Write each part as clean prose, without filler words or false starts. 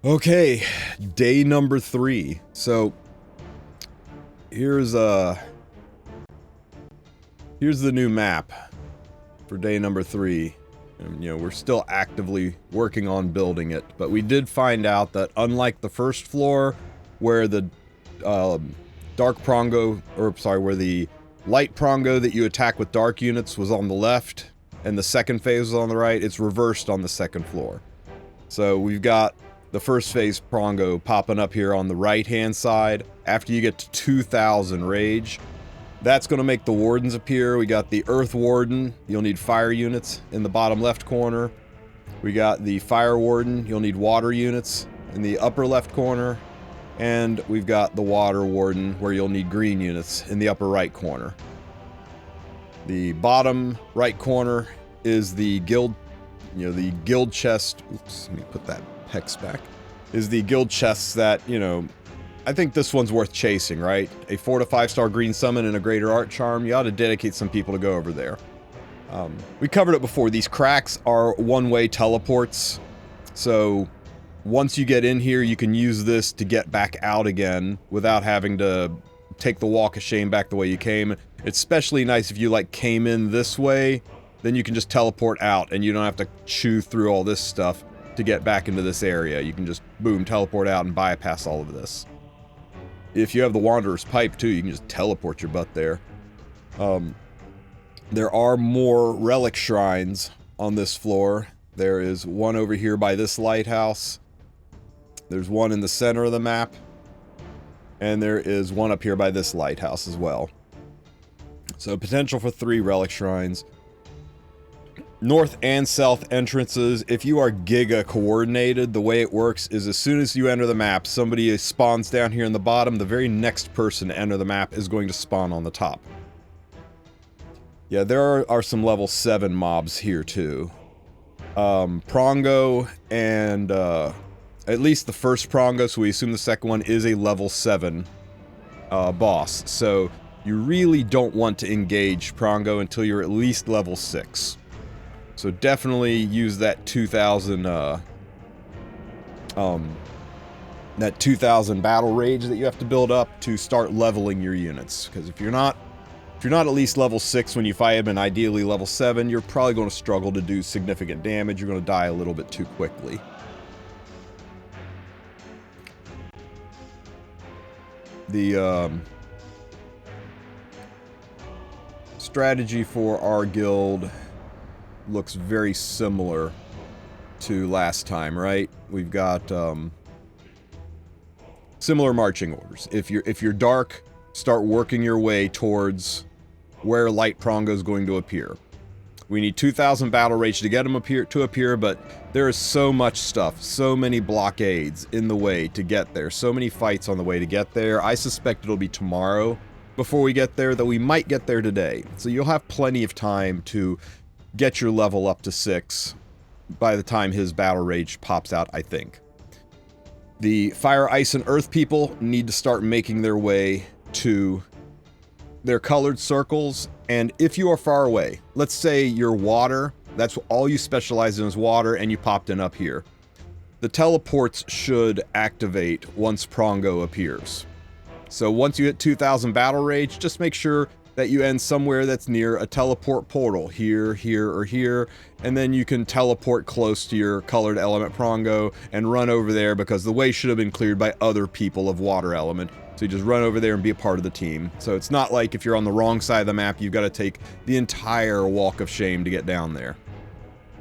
Okay, day number 3. So here's the new map for day number 3. And, we're still actively working on building it, but we did find out that unlike the first floor, where the dark prongo, or sorry, where the light prongo that you attack with dark units was on the left, and the second phase was on the right, it's reversed on the second floor. So we've got the first phase prongo popping up here on the right hand side. After you get to 2000 rage, that's going to make the wardens appear. We got the earth warden, you'll need fire units in the bottom left corner. We got the fire warden, you'll need water units in the upper left corner. And we've got the water warden, where you'll need green units in the upper right corner. The bottom right corner is the guild, the guild chest. Oops, let me put that hex back. Is the guild chests that, I think this one's worth chasing, right? A 4 to 5 star green summon and a greater art charm. You ought to dedicate some people to go over there. We covered it before. These cracks are one-way teleports. So once you get in here, you can use this to get back out again without having to take the walk of shame back the way you came. It's especially nice if you came in this way, then you can just teleport out and you don't have to chew through all this stuff to get back into this area. You can just, boom, teleport out and bypass all of this. If you have the Wanderer's Pipe too, you can just teleport your butt there. There are more relic shrines on this floor. There is one over here by this lighthouse. There's one in the center of the map. And there is one up here by this lighthouse as well. So potential for 3 relic shrines. North and south entrances, if you are giga coordinated, the way it works is as soon as you enter the map, somebody spawns down here in the bottom, the very next person to enter the map is going to spawn on the top. Yeah, there are some level 7 mobs here too. Prongo and at least the first Prongo, so we assume the second one is a level 7 boss. So you really don't want to engage Prongo until you're at least level 6. So definitely use that 2000 battle rage that you have to build up to start leveling your units. Because if you're not at least level 6 when you fight him, and ideally level 7, you're probably going to struggle to do significant damage. You're going to die a little bit too quickly. The strategy for our guild looks very similar to last time, right? We've got similar marching orders. If you're dark, start working your way towards where light prongo is going to appear. We need 2000 battle rage to get him to appear, but there is so much stuff, so many blockades in the way to get there, so many fights on the way to get there. I suspect it'll be tomorrow before we get there, though we might get there today. So you'll have plenty of time to get your level up to 6 by the time his battle rage pops out, I think. The fire, ice, and earth people need to start making their way to their colored circles. And if you are far away, let's say you're water, that's all you specialize in is water, and you popped in up here. The teleports should activate once Prongo appears. So once you hit 2000 battle rage, just make sure that you end somewhere that's near a teleport portal, here, here, or here, and then you can teleport close to your colored element Prongo and run over there, because the way should have been cleared by other people of water element. So you just run over there and be a part of the team. So it's not like if you're on the wrong side of the map, you've got to take the entire walk of shame to get down there.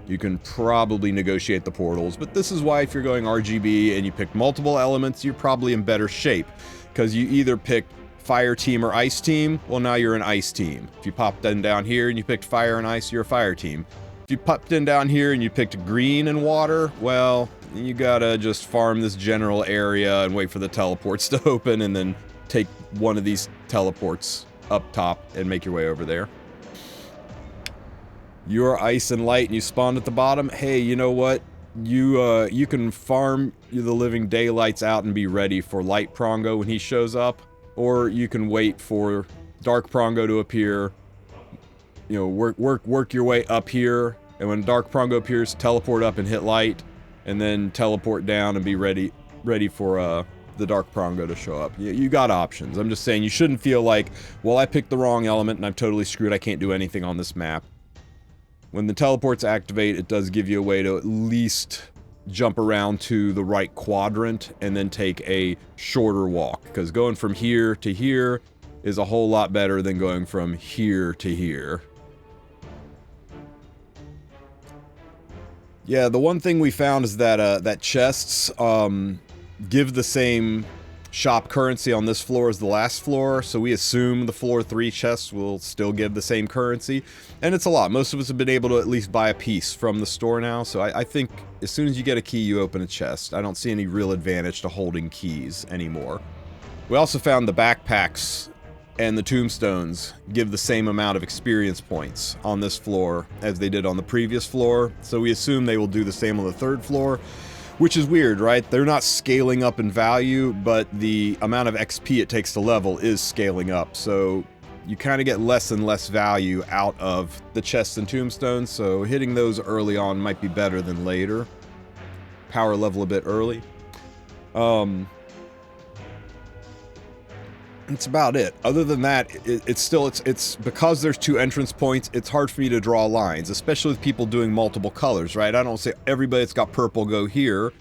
You can probably negotiate the portals, but this is why if you're going RGB and you pick multiple elements, you're probably in better shape, because you either picked fire team or ice team. Well, now you're an ice team. If you popped in down here and you picked fire and ice, you're a fire team. If you popped in down here and you picked green and water, well, you gotta just farm this general area and wait for the teleports to open, and then take one of these teleports up top and make your way over there. You're ice and light and you spawned at the bottom. Hey, you know what? You can farm the living daylights out and be ready for light Prongo when he shows up. Or you can wait for Dark Prongo to appear, work your way up here, and when Dark Prongo appears, teleport up and hit light. and then teleport down and be ready for the Dark Prongo to show up. You got options. I'm just saying you shouldn't feel like, well, I picked the wrong element and I'm totally screwed. I can't do anything on this map. When the teleports activate, it does give you a way to at least jump around to the right quadrant and then take a shorter walk. Because going from here to here is a whole lot better than going from here to here. Yeah, the one thing we found is that that chests give the same shop currency on this floor as the last floor, so we assume the floor 3 chests will still give the same currency, and it's a lot. Most of us have been able to at least buy a piece from the store now, so I think as soon as you get a key, you open a chest. I don't see any real advantage to holding keys anymore. We also found the backpacks and the tombstones give the same amount of experience points on this floor as they did on the previous floor, so we assume they will do the same on the 3rd floor. Which is weird, right? They're not scaling up in value, but the amount of XP it takes to level is scaling up. So you kind of get less and less value out of the chests and tombstones, so hitting those early on might be better than later. Power level a bit early. That's about it. Other than that, it's because there's 2 entrance points, it's hard for me to draw lines, especially with people doing multiple colors, right? I don't say everybody that's got purple go here.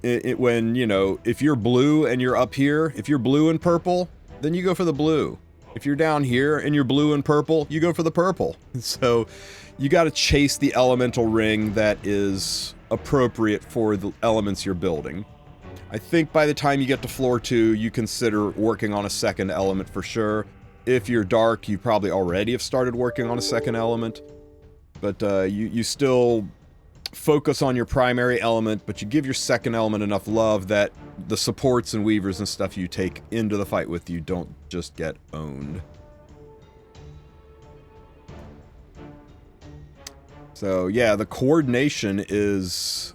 When, you know, if you're blue and you're up here, if you're blue and purple, then you go for the blue. If you're down here and you're blue and purple, you go for the purple. So you got to chase the elemental ring that is appropriate for the elements you're building. I think by the time you get to floor 2, you consider working on a second element for sure. If you're dark, you probably already have started working on a second element. But you still focus on your primary element, but you give your second element enough love that the supports and weavers and stuff you take into the fight with you don't just get owned. So yeah, the coordination is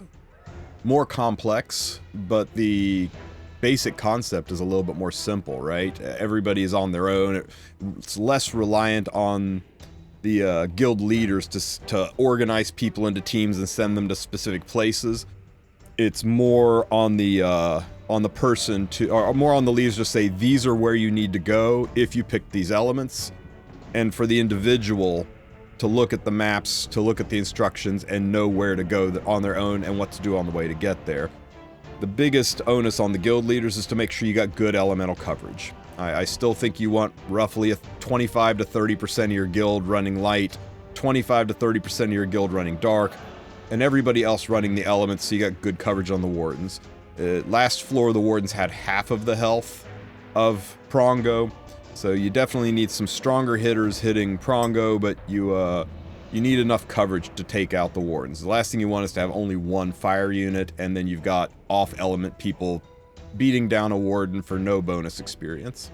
more complex, but the basic concept is a little bit more simple, right? Everybody is on their own. It's less reliant on the guild leaders to organize people into teams and send them to specific places. It's more on the person to, or more on the leaders to say, these are where you need to go if you pick these elements, and for the individual to look at the maps, to look at the instructions, and know where to go on their own and what to do on the way to get there. The biggest onus on the guild leaders is to make sure you got good elemental coverage. I still think you want roughly a 25 to 30% of your guild running light, 25 to 30% of your guild running dark, and everybody else running the elements so you got good coverage on the wardens. Last floor, the wardens had half of the health of Prongo, so you definitely need some stronger hitters hitting Prongo, but you need enough coverage to take out the wardens. The last thing you want is to have only 1 fire unit, and then you've got off-element people beating down a warden for no bonus experience.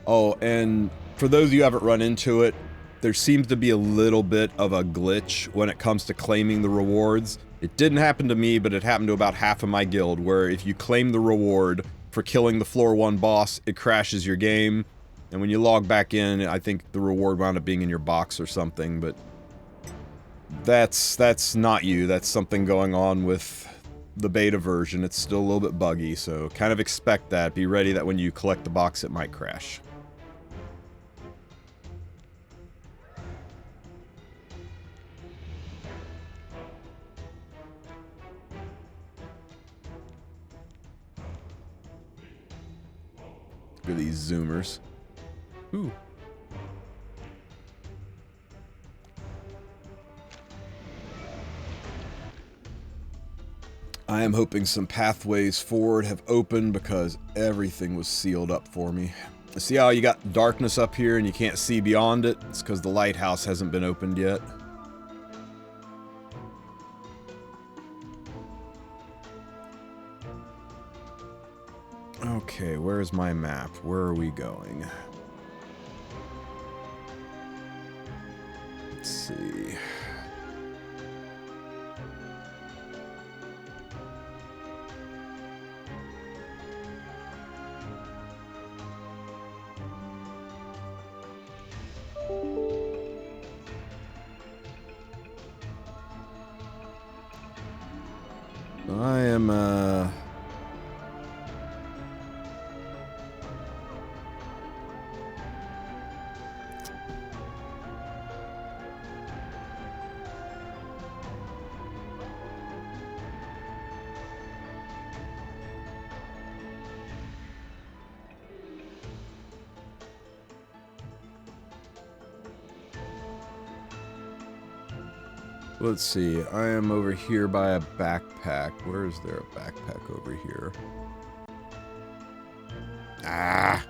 Oh, and for those of you who haven't run into it, there seems to be a little bit of a glitch when it comes to claiming the rewards. It didn't happen to me, but it happened to about half of my guild, where if you claim the reward for killing the floor 1 boss, it crashes your game, and when you log back in, I think the reward wound up being in your box or something, but that's not you. That's something going on with the beta version. It's still a little bit buggy, so kind of expect that. Be ready that when you collect the box, it might crash. Look at these zoomers. Ooh. I am hoping some pathways forward have opened because everything was sealed up for me. See how you got darkness up here and you can't see beyond it? It's because the lighthouse hasn't been opened yet. Okay, where's my map? Where are we going? Let's see. I am, let's see, I am over here by a backpack. Where is there a backpack over here? Ah!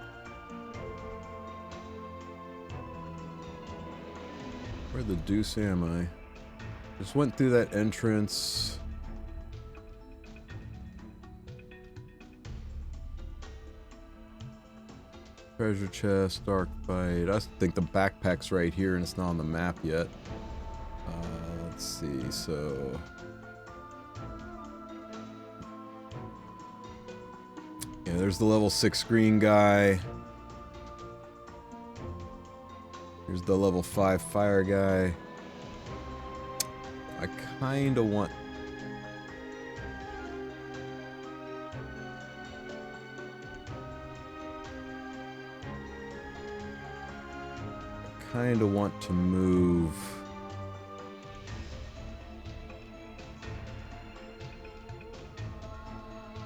Where the deuce am I? Just went through that entrance. Treasure chest, dark bite. I think the backpack's right here and it's not on the map yet. Let's see, so... yeah, there's the level 6 green guy. Here's the level 5 fire guy. I kinda want... to move...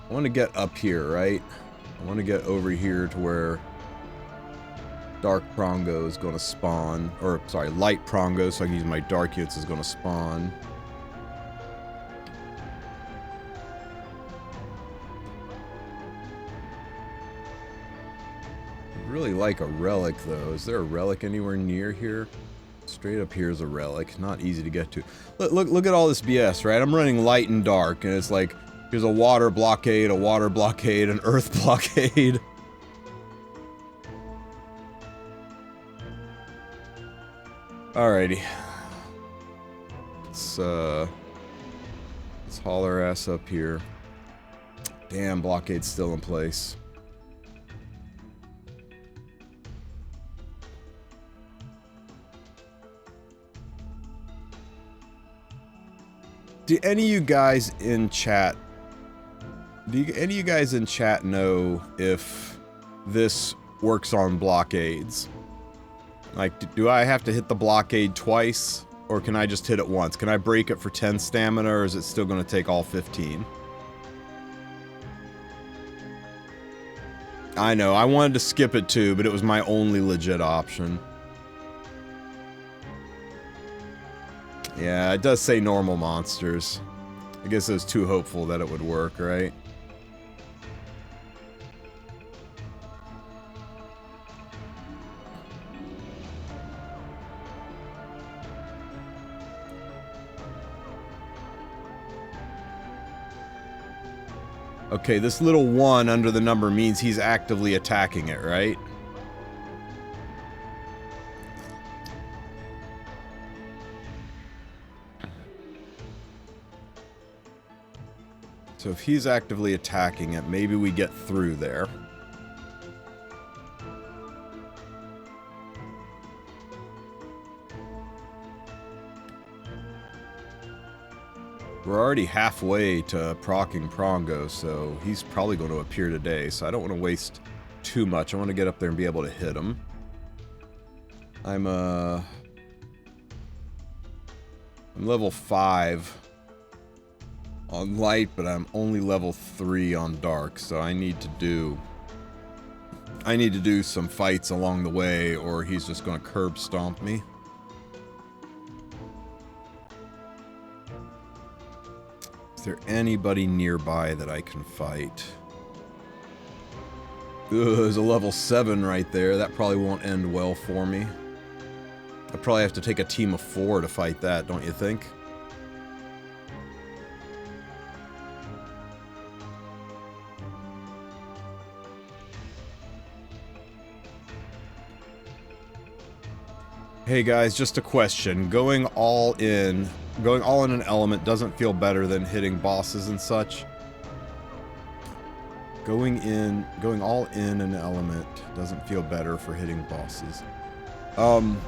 I want to get up here, right? I want to get over here to where Dark Prongo is going to spawn. Or, sorry, Light Prongo, so I can use my Dark Units, is going to spawn. I really like a relic, though. Is there a relic anywhere near here? Straight up here is a relic. Not easy to get to. Look at all this BS, right? I'm running light and dark, and it's like... here's a water blockade, an earth blockade. Alrighty. Let's haul our ass up here. Damn, blockade's still in place. Do any of you guys in chat know if this works on blockades? Like, do I have to hit the blockade twice, or can I just hit it once? Can I break it for 10 stamina, or is it still going to take all 15? I know, I wanted to skip it too, but it was my only legit option. Yeah, it does say normal monsters. I guess it was too hopeful that it would work, right? Okay, this little 1 under the number means he's actively attacking it, right? So if he's actively attacking it, maybe we get through there. We're already halfway to proccing Prongo, so he's probably going to appear today, so I don't want to waste too much. I want to get up there and be able to hit him. I'm level 5 on light, but I'm only level 3 on dark, so I need to do some fights along the way, or he's just going to curb stomp me. Is there anybody nearby that I can fight? Ugh, there's a level 7 right there. That probably won't end well for me. I probably have to take a team of 4 to fight that, don't you think? Hey guys, just a question. Going all in an element doesn't feel better than hitting bosses and such. Going all in an element doesn't feel better for hitting bosses. I'm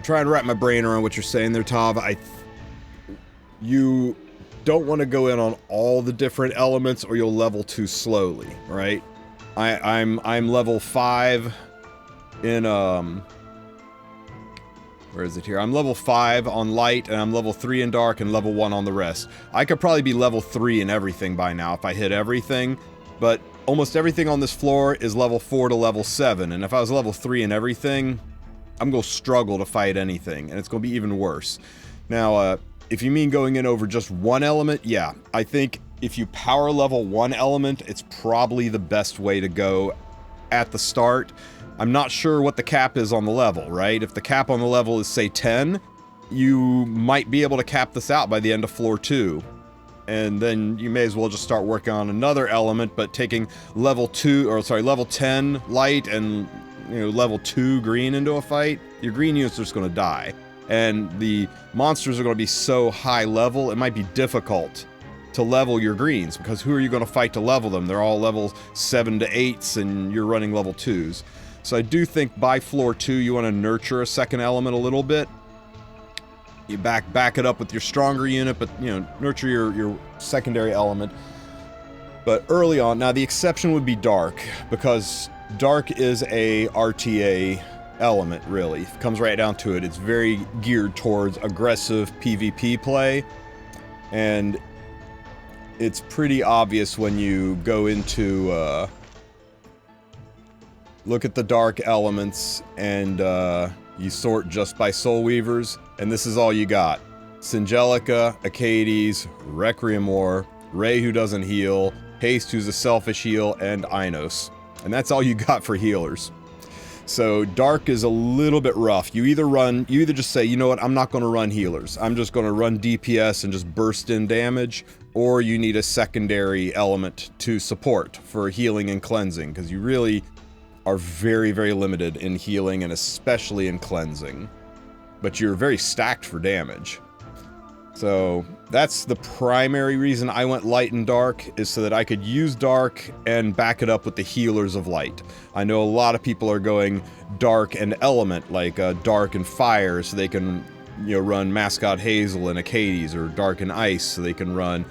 trying to wrap my brain around what you're saying there, Tav. you don't want to go in on all the different elements or you'll level too slowly, right? I'm level 5 in where is it here? I'm level 5 on light, and I'm level 3 in dark, and level 1 on the rest. I could probably be level 3 in everything by now if I hit everything, but almost everything on this floor is level 4 to level 7, and if I was level 3 in everything, I'm going to struggle to fight anything, and it's going to be even worse. Now, if you mean going in over just one element, yeah. I think if you power level one element, it's probably the best way to go at the start. I'm not sure what the cap is on the level, right? If the cap on the level is, say, 10, you might be able to cap this out by the end of floor 2. And then you may as well just start working on another element, but taking level 10 light and, you know, level 2 green into a fight, your green units are just going to die. And the monsters are going to be so high level, it might be difficult to level your greens, because who are you going to fight to level them? They're all level 7 to 8s, and you're running level 2s. So I do think by floor 2, you want to nurture a second element a little bit. You back it up with your stronger unit, but, you know, nurture your secondary element. But early on, now the exception would be dark, because dark is a RTA element, really. It comes right down to it. It's very geared towards aggressive PvP play, and it's pretty obvious when you go into, look at the dark elements, and you sort just by Soul Weavers, and this is all you got. Singelica, Acades, Requiem War, Ray who doesn't heal, Haste who's a selfish heal, and Inos. And that's all you got for healers. So dark is a little bit rough. You either just say, you know what, I'm not going to run healers. I'm just going to run DPS and just burst in damage, or you need a secondary element to support for healing and cleansing, because you really are very, very limited in healing and especially in cleansing. But you're very stacked for damage. So that's the primary reason I went light and dark, is so that I could use dark and back it up with the healers of light. I know a lot of people are going dark and element, like dark and fire, so they can, you know, run Mascot Hazel and Acades, or dark and ice, so they can run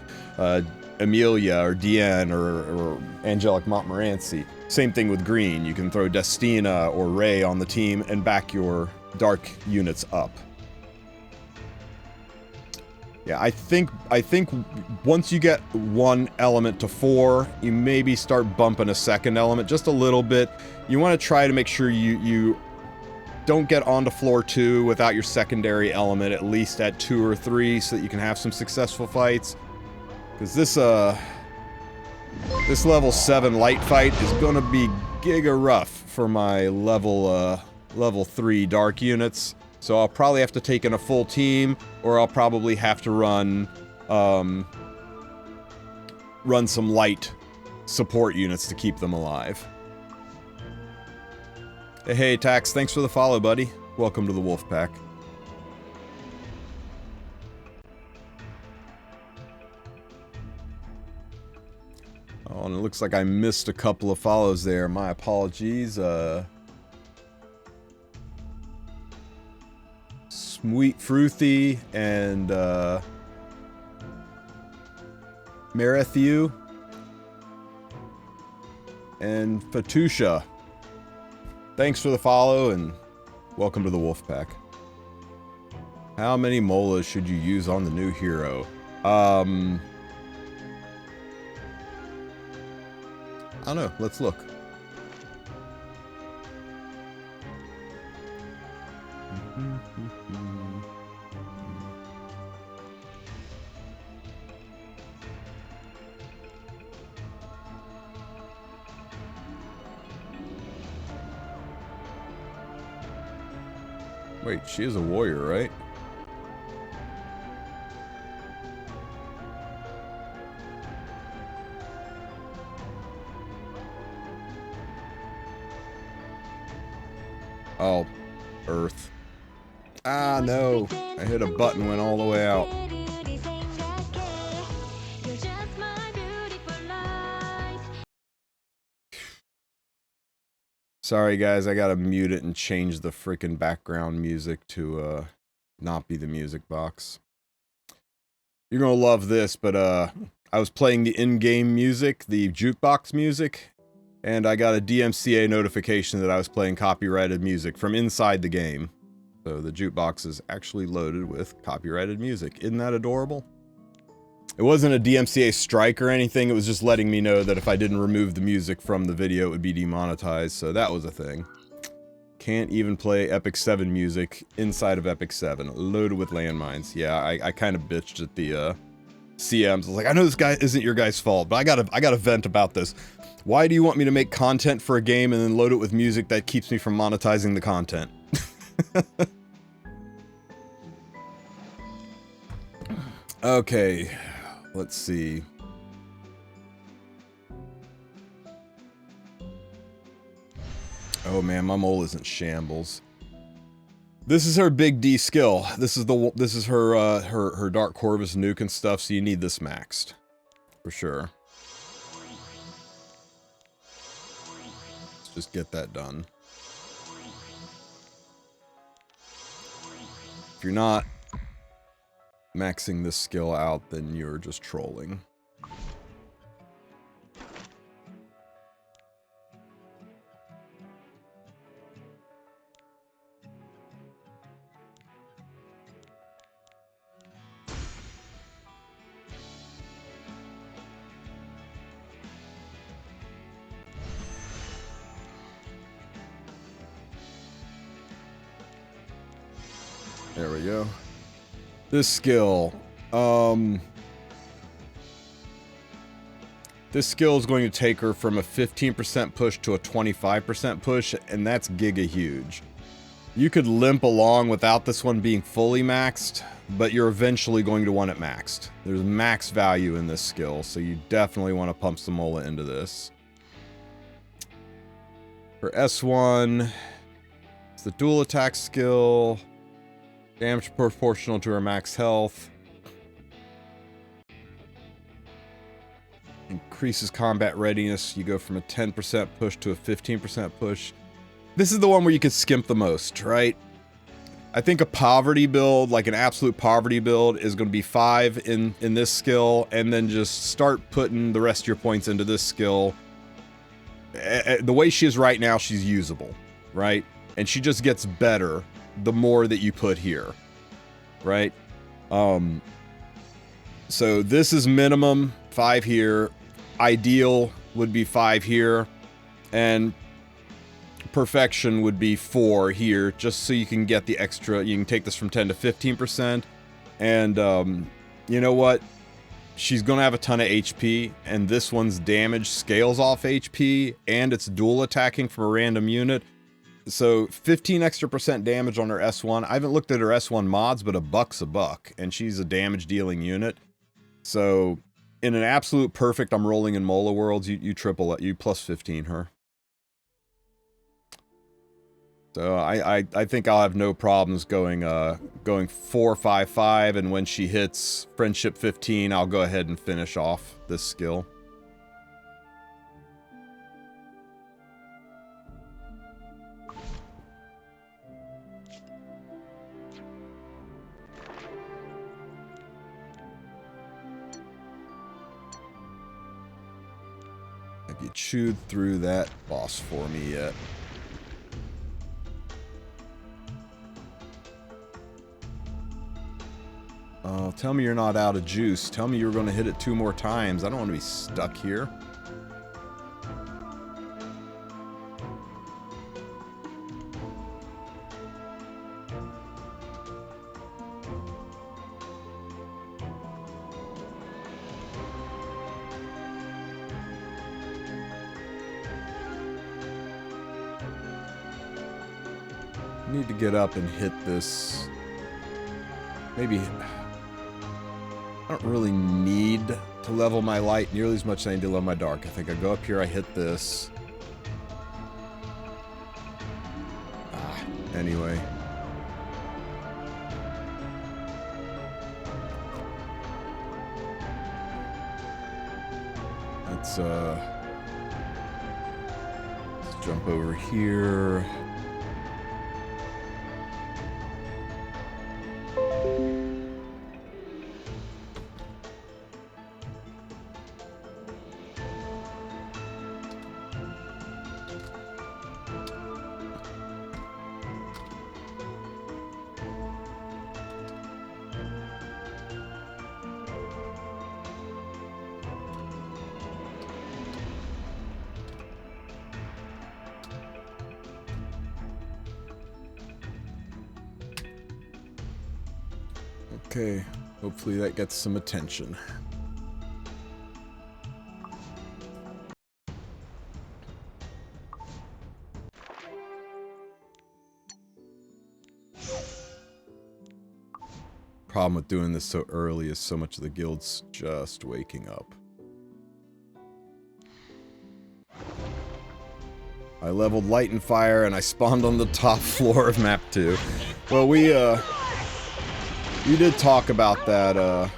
Amelia or Diane or Angelic Montmorency. Same thing with green. You can throw Destina or Ray on the team and back your dark units up. Yeah, I think once you get one element to 4, you maybe start bumping a second element just a little bit. You want to try to make sure you don't get onto floor 2 without your secondary element, at least at 2 or 3, so that you can have some successful fights. Because this level 7 light fight is gonna be giga rough for my level 3 dark units. So I'll probably have to take in a full team, or I'll probably have to run some light support units to keep them alive. Hey, Tax, thanks for the follow, buddy. Welcome to the Wolf Pack. Oh, and it looks like I missed a couple of follows there. My apologies. Sweet Fruithy and Marathiu and Fatusha. Thanks for the follow and welcome to the Wolf Pack. How many molas should you use on the new hero? I don't know. Let's look. Wait, she is a warrior, right? Oh, Earth. Ah, no. I hit a button, went all the way out. Sorry, guys, I gotta mute it and change the freaking background music to, not be the music box. You're gonna love this, but I was playing the in-game music, the jukebox music, and I got a DMCA notification that I was playing copyrighted music from inside the game. So the jukebox is actually loaded with copyrighted music. Isn't that adorable? It wasn't a DMCA strike or anything, it was just letting me know that if I didn't remove the music from the video, it would be demonetized, so that was a thing. Can't even play Epic 7 music inside of Epic 7, loaded with landmines. Yeah, I kind of bitched at the CMs. I was like, I know this guy isn't your guys' fault, but I gotta vent about this. Why do you want me to make content for a game and then load it with music that keeps me from monetizing the content? Okay, let's see. Oh man, my mole isn't shambles. This is her big D skill. This is her her Dark Corvus nuke and stuff, so you need this maxed. For sure. Let's just get that done. If you're not maxing this skill out, then you're just trolling. There we go. This skill, this skill is going to take her from a 15% push to a 25% push, and that's giga huge. You could limp along without this one being fully maxed, but you're eventually going to want it maxed. There's max value in this skill, so you definitely want to pump some mola into this. For S1, it's the dual attack skill. Damage proportional to her max health. Increases combat readiness. You go from a 10% push to a 15% push. This is the one where you could skimp the most, right? I think a poverty build, like an absolute poverty build, is going to be 5 in this skill, and then just start putting the rest of your points into this skill. The way she is right now, she's usable, right? And she just gets better the more that you put here, right? So this is minimum 5 here, ideal would be 5 here, and perfection would be 4 here, just so you can get the extra. You can take this from 10 to 15%, and you know what? She's gonna have a ton of HP, and this one's damage scales off HP, and it's dual attacking from a random unit. So 15 extra % damage on her S1. I haven't looked at her S1 mods, but a buck's a buck, and she's a damage dealing unit. So in an absolute perfect, I'm rolling in Mola worlds, you triple it, you plus 15 her. So I think I'll have no problems going 4-5-5, and when she hits friendship 15, I'll go ahead and finish off this skill. Have you chewed through that boss for me yet? Oh, tell me you're not out of juice. Tell me you're going to hit it 2 more times. I don't want to be stuck here. I need to get up and hit this. Maybe I don't really need to level my light nearly as much as I need to level my dark. I think I go up here, I hit this. Anyway. Let's jump over here. Okay, hopefully that gets some attention. Problem with doing this so early is so much of the guild's just waking up. I leveled light and fire and I spawned on the top floor of map 2. Well, we did talk about that,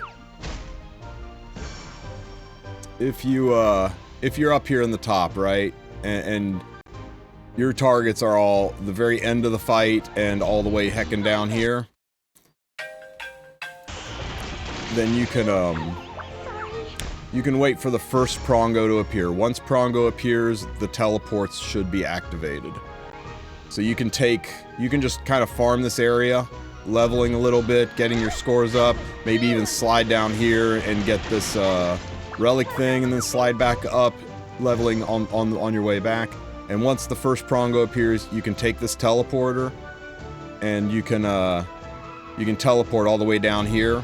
if you're up here in the top, right, and your targets are all the very end of the fight and all the way heckin' down here, then you can wait for the first Prongo to appear. Once Prongo appears, the teleports should be activated. So you can just kind of farm this area, leveling a little bit, getting your scores up, maybe even slide down here and get this relic thing, and then slide back up, leveling on your way back. And once the first Prongo appears, you can take this teleporter, and you can teleport all the way down here.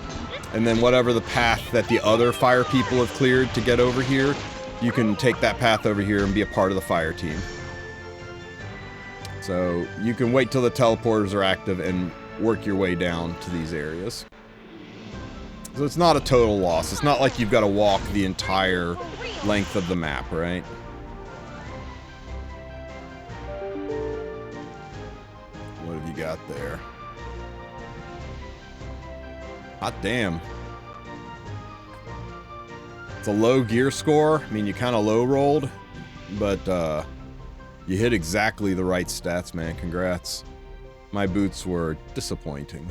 And then whatever the path that the other fire people have cleared to get over here, you can take that path over here and be a part of the fire team. So you can wait till the teleporters are active and work your way down to these areas. So it's not a total loss. It's not like you've got to walk the entire length of the map, right? What have you got there? Hot damn. It's a low gear score. I mean, you kind of low rolled, but you hit exactly the right stats, man. Congrats. My boots were disappointing.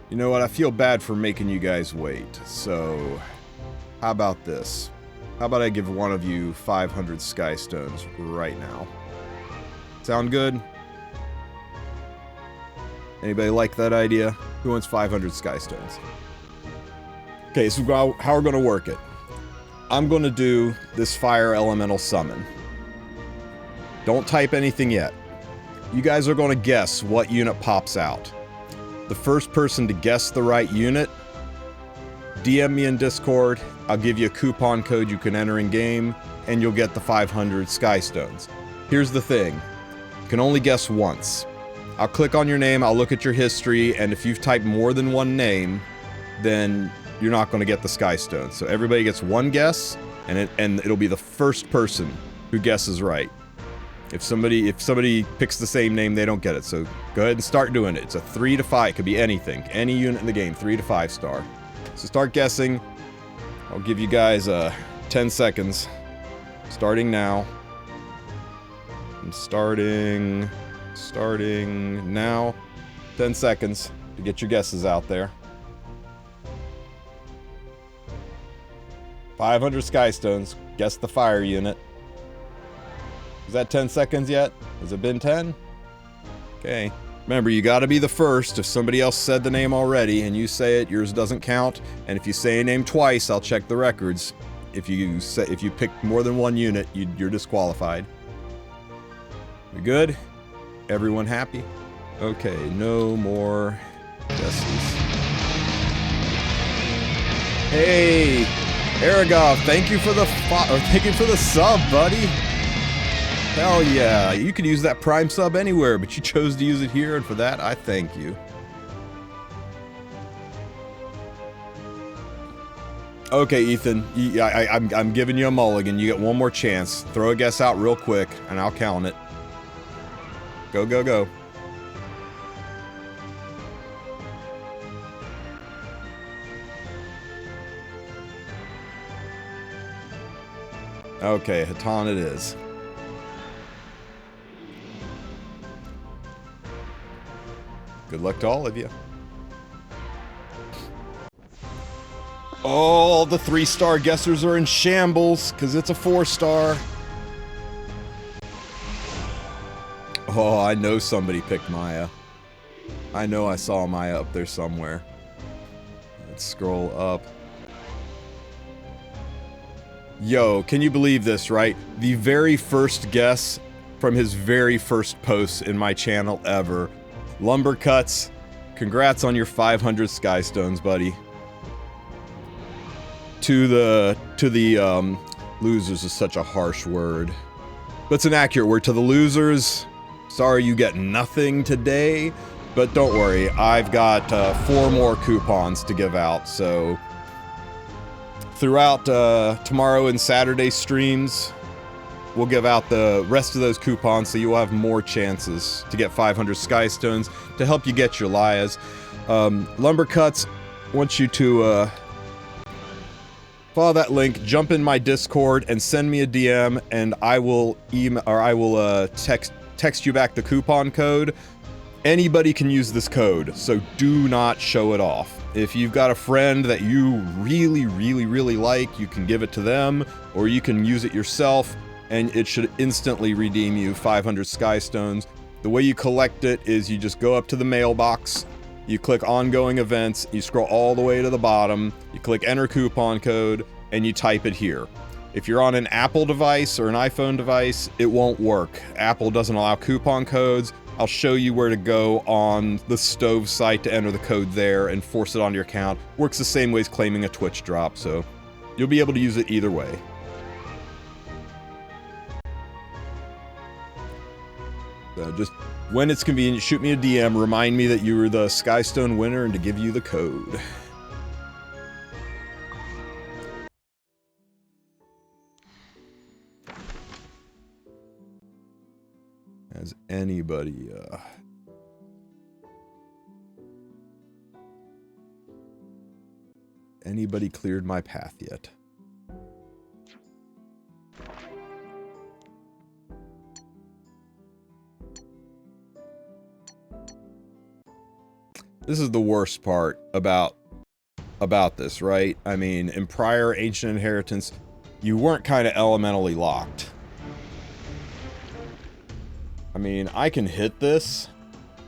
You know what? I feel bad for making you guys wait, so how about this? How about I give one of you 500 Sky Stones right now? Sound good? Anybody like that idea? Who wants 500 Sky Stones? Okay, so how we're going to work it. I'm going to do this Fire Elemental Summon. Don't type anything yet. You guys are going to guess what unit pops out. The first person to guess the right unit, DM me in Discord. I'll give you a coupon code you can enter in game, and you'll get the 500 Sky Stones. Here's the thing. You can only guess once. I'll click on your name, I'll look at your history, and if you've typed more than one name, then you're not going to get the Sky Stones. So everybody gets one guess, and it'll be the first person who guesses right. If somebody picks the same name, they don't get it. So go ahead and start doing it. It's a 3 to 5. It could be anything. Any unit in the game, 3 to 5 star. So start guessing. I'll give you guys 10 seconds. Starting now. I'm starting now. 10 seconds to get your guesses out there. 500 Sky Stones. Guess the fire unit. Is that 10 seconds yet? Has it been 10? Okay. Remember, you gotta be the first. If somebody else said the name already and you say it, yours doesn't count. And if you say a name twice, I'll check the records. If you pick more than one unit, you're disqualified. We good? Everyone happy? Okay, no more guesses. Hey, Aragov, thank you for the sub, buddy. Hell yeah, you could use that Prime sub anywhere, but you chose to use it here, and for that, I thank you. Okay, Ethan, I'm giving you a mulligan. You get one more chance. Throw a guess out real quick, and I'll count it. Go, go, go. Okay, Hatan it is. Good luck to all of you. Oh, the 3-star guessers are in shambles, because it's a 4-star. Oh, I know somebody picked Maya. I know I saw Maya up there somewhere. Let's scroll up. Yo, can you believe this, right? The very first guess from his very first post in my channel ever. Lumber Cuts, congrats on your 500 Skystones, buddy. To the losers is such a harsh word. But it's an accurate word. To the losers, sorry you get nothing today. But don't worry, I've got 4 more coupons to give out, so... Throughout tomorrow and Saturday streams, we'll give out the rest of those coupons so you'll have more chances to get 500 Skystones to help you get your Lias. Lumber Cuts wants you to follow that link, jump in my Discord, and send me a DM, and I will email or I will text you back the coupon code. Anybody can use this code, so do not show it off. If you've got a friend that you really, really, really like, you can give it to them, or you can use it yourself, and it should instantly redeem you 500 Skystones. The way you collect it is you just go up to the mailbox, you click ongoing events, you scroll all the way to the bottom, you click enter coupon code, and you type it here. If you're on an Apple device or an iPhone device, it won't work. Apple doesn't allow coupon codes. I'll show you where to go on the Stove site to enter the code there and force it onto your account. Works the same way as claiming a Twitch drop, so you'll be able to use it either way. So just when it's convenient, shoot me a DM, remind me that you were the Skystone winner and to give you the code. Has anybody, anybody cleared my path yet? This is the worst part about this, right? I mean, in prior Ancient Inheritance, you weren't kind of elementally locked. I mean, I can hit this,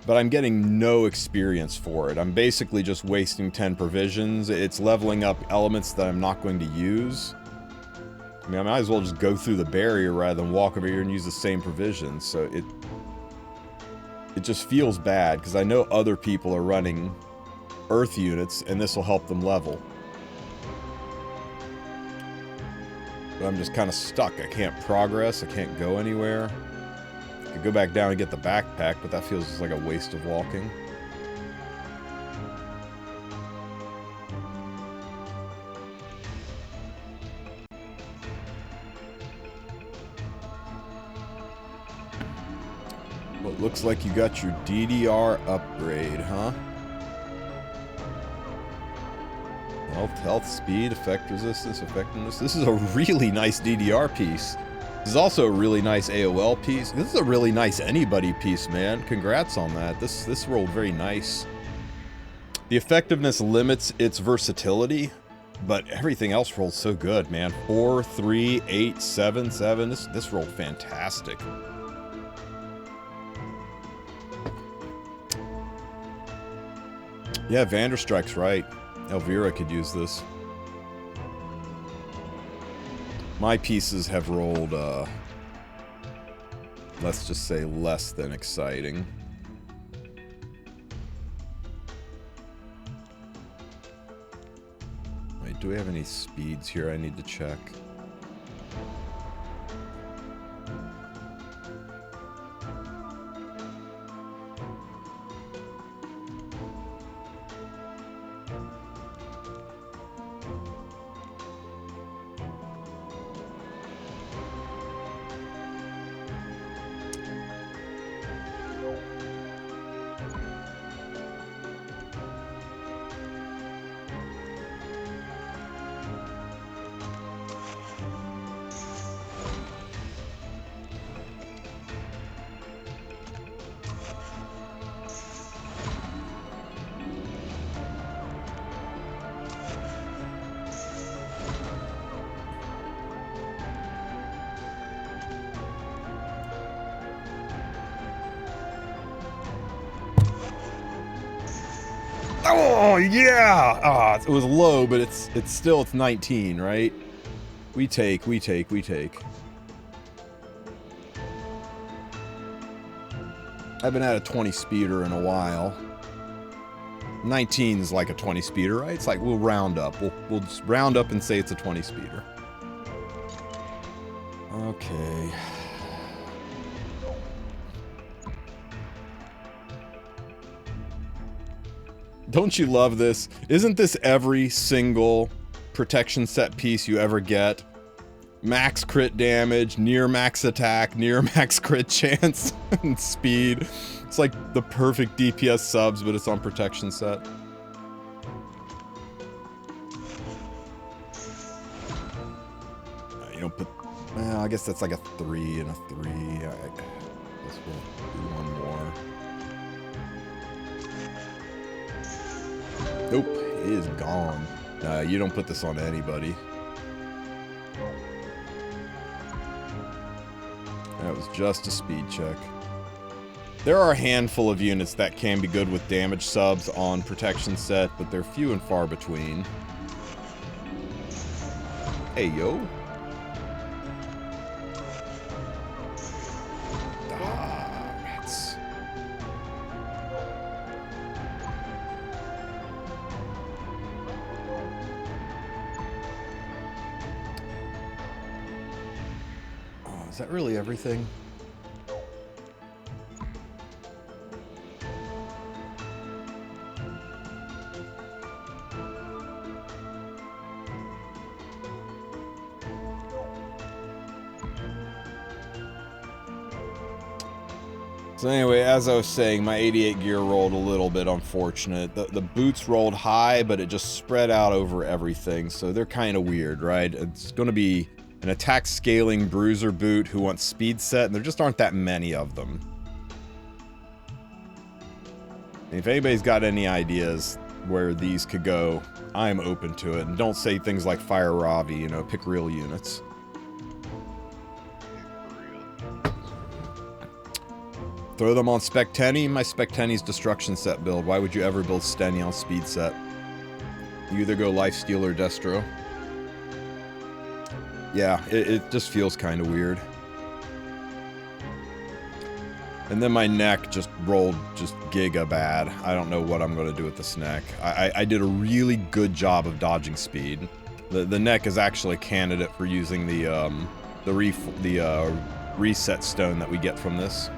but I'm getting no experience for it. I'm basically just wasting 10 provisions. It's leveling up elements that I'm not going to use. I mean, I might as well just go through the barrier rather than walk over here and use the same provisions. So it just feels bad, because I know other people are running Earth units, and this will help them level. But I'm just kind of stuck. I can't progress. I can't go anywhere. I could go back down and get the backpack, but that feels just like a waste of walking. Well, it looks like you got your DDR upgrade, huh? Health, speed, effect resistance, effectiveness. This is a really nice DDR piece. This is also a really nice AOL piece. This is a really nice anybody piece, man. Congrats on that. This rolled very nice. The effectiveness limits its versatility, but everything else rolled so good, man. 4, 3, 8, 7, 7. This rolled fantastic. Yeah, Vanderstrike's right. Elvira could use this. My pieces have rolled, let's just say less than exciting. Wait, do we have any speeds here I need to check? Oh yeah! Ah, it was low, but it's 19, right? We take. I haven't had a 20 speeder in a while. 19 is like a 20 speeder, right? It's like we'll round up. We'll just round up and say it's a 20 speeder. Okay. Don't you love this? Isn't this every single protection set piece you ever get? Max crit damage, near max attack, near max crit chance, and speed. It's like the perfect DPS subs, but it's on protection set. You don't put... Well, I guess that's like a 3 and a 3. I guess we'll do one more. Nope, it is gone. You don't put this on anybody. That was just a speed check. There are a handful of units that can be good with damage subs on protection set, but they're few and far between. Hey, yo. Rats. Oh, is that really everything? So anyway, as I was saying, my 88 gear rolled a little bit unfortunate. The boots rolled high, but it just spread out over everything, so they're kind of weird, right? It's going to be an attack scaling bruiser boot who wants speed set, and there just aren't that many of them. And if anybody's got any ideas where these could go, I'm open to it. And don't say things like Fire Ravi, you know, pick real units. Throw them on Spec Tenny. My Spec Tenny's destruction set build. Why would you ever build Stenny on speed set? You either go Lifesteal or Destro. Yeah, it just feels kind of weird. And then my neck just rolled just giga bad. I don't know what I'm going to do with this neck. I did a really good job of dodging speed. The neck is actually a candidate for using the reset stone that we get from this.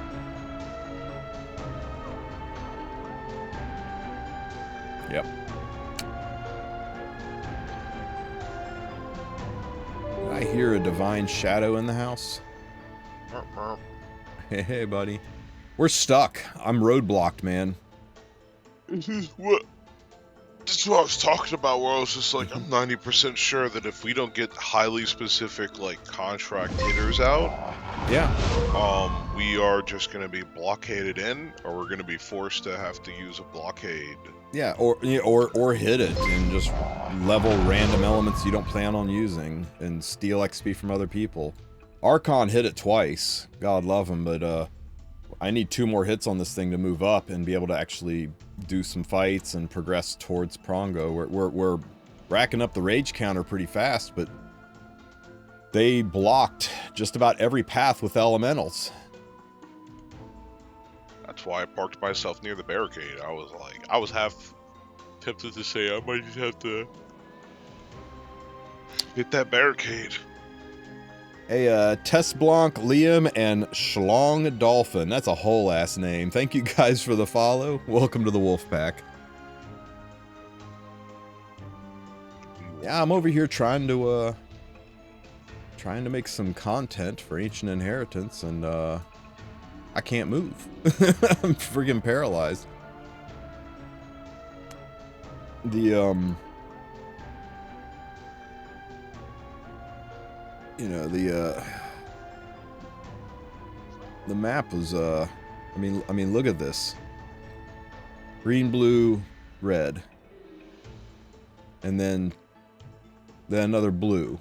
Yep. Did I hear a divine shadow in the house? Hey, buddy. We're stuck. I'm roadblocked, man. This is what I was talking about, where I was just like, I'm 90% sure that if we don't get highly specific, like, contract hitters out, yeah, we are just going to be blockaded in, or we're going to be forced to have to use a blockade. Yeah, or hit it and just level random elements you don't plan on using and steal XP from other people. Archon hit it twice. God love him, but I need 2 more hits on this thing to move up and be able to actually do some fights and progress towards Prongo. We're racking up the rage counter pretty fast, but they blocked just about every path with elementals. That's why I parked myself near the barricade. I was half tempted to say I might just have to hit that barricade. Hey, Tess Blanc, Liam, and Schlong Dolphin. That's a whole ass name. Thank you guys for the follow. Welcome to the Wolf Pack. Yeah, I'm over here trying to make some content for Ancient Inheritance, and I can't move. I'm friggin' paralyzed. You know, the map was, I mean, look at this. Green, blue, red. And then another blue.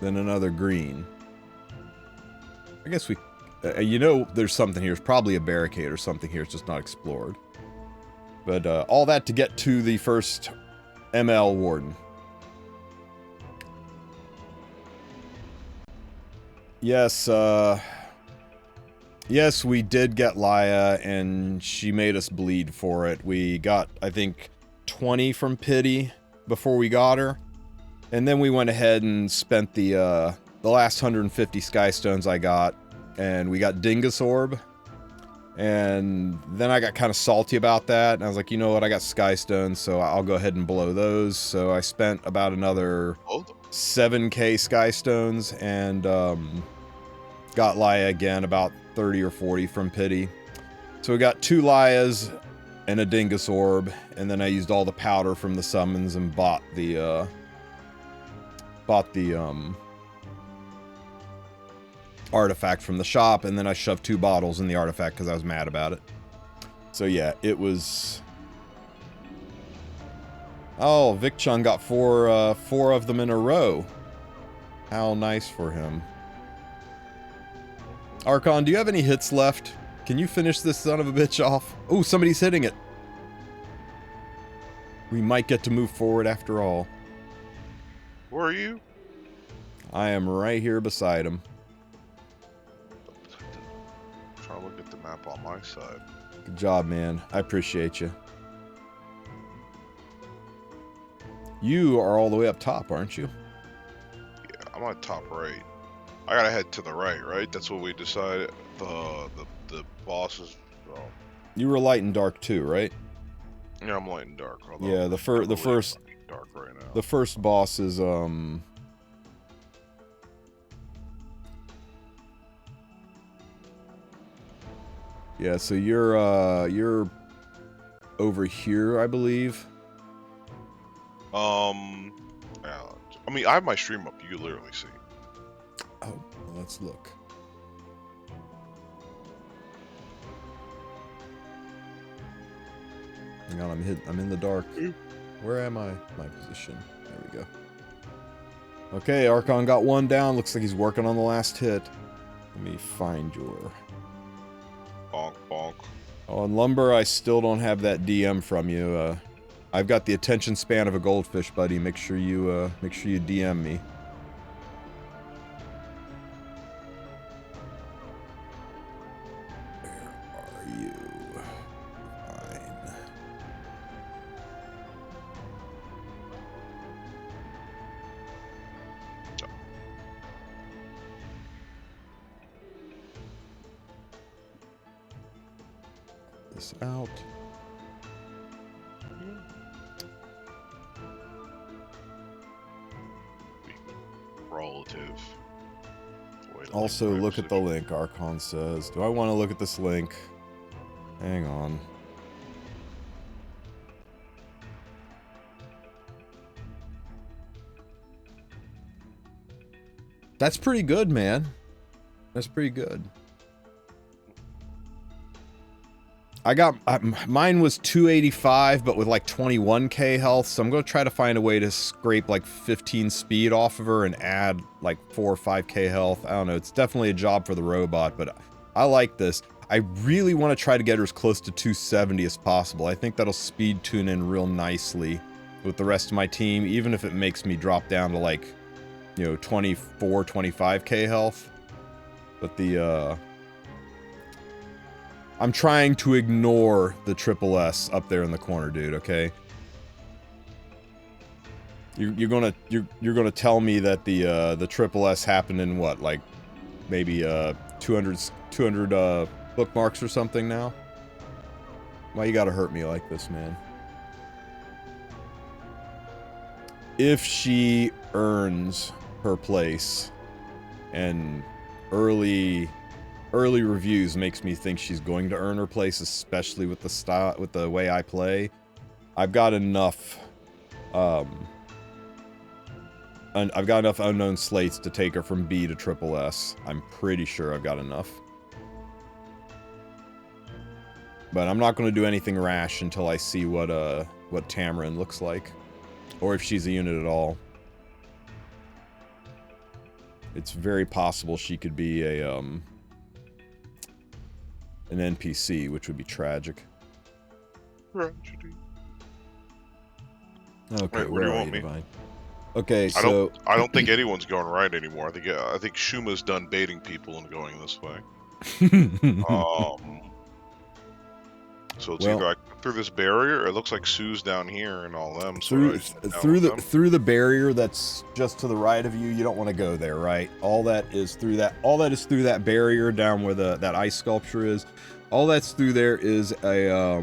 Then another green. I guess we, you know, there's something here. It's probably a barricade or something here. It's just not explored. But all that to get to the first ML Warden. Yes, yes, we did get Laia, and she made us bleed for it. We got, I think, 20 from pity before we got her. And then we went ahead and spent the last 150 Sky Stones I got, and we got Dingus Orb. And then I got kind of salty about that, and I was like, you know what, I got Sky Stones, so I'll go ahead and blow those. So I spent about another 7k Sky Stones, and got Laia again, about 30 or 40 from pity. So we got 2 Laias and a Dingus Orb, and then I used all the powder from the summons and bought the artifact from the shop, and then I shoved 2 bottles in the artifact because I was mad about it. So yeah, it was... Oh, Vic Chung got 4 of them in a row. How nice for him. Archon, do you have any hits left? Can you finish this son of a bitch off? Oh, somebody's hitting it. We might get to move forward after all. Where are you? I am right here beside him. Trying to look at the map on my side. Good job, man. I appreciate you. You are all the way up top, aren't you? Yeah, I'm on top right. I gotta head to the right? That's what we decided. The bosses. Oh. You were light and dark too, right? Yeah, I'm light and dark. Yeah, the first dark right now. The first boss is yeah, so you're over here, I believe. Yeah, I mean, I have my stream up. You can literally see. Oh, well, let's look. Hang on, I'm in the dark. Where am I? My position. There we go. Okay, Archon got 1 down. Looks like he's working on the last hit. Let me find your... Bonk, bonk. Oh, and Lumber, I still don't have that DM from you. I've got the attention span of a goldfish, buddy. Make sure you DM me. Where are you? Fine. This out. Relative. Also, look at the link, Archon says. Do I want to look at this link? Hang on. That's pretty good, man. That's pretty good. Mine was 285, but with like 21k health, so I'm going to try to find a way to scrape like 15 speed off of her and add like 4 or 5k health. I don't know, it's definitely a job for the robot, but I like this. I really want to try to get her as close to 270 as possible. I think that'll speed tune in real nicely with the rest of my team, even if it makes me drop down to like, you know, 24, 25k health. But the, I'm trying to ignore the triple S up there in the corner, dude, okay? You're gonna tell me that the triple S happened in what, like maybe 200 bookmarks or something now? Why you gotta hurt me like this, man? If she earns her place, and early reviews makes me think she's going to earn her place, especially with the style, with the way I play. I've got enough, I've got enough unknown slates to take her from B to triple S. I'm pretty sure I've got enough. But I'm not going to do anything rash until I see what Tamarin looks like, or if she's a unit at all. It's very possible she could be a an NPC, which would be tragic. Tragedy. Okay, right, where do you are want you, me? Divine? Okay, so I don't think anyone's going right anymore. I think Shuma's done baiting people and going this way. So it's either I come through this barrier, or it looks like Sue's down here and all them. So through the barrier that's just to the right of you. You don't want to go there, right? All that is through that barrier down where that ice sculpture is. All that's through there is a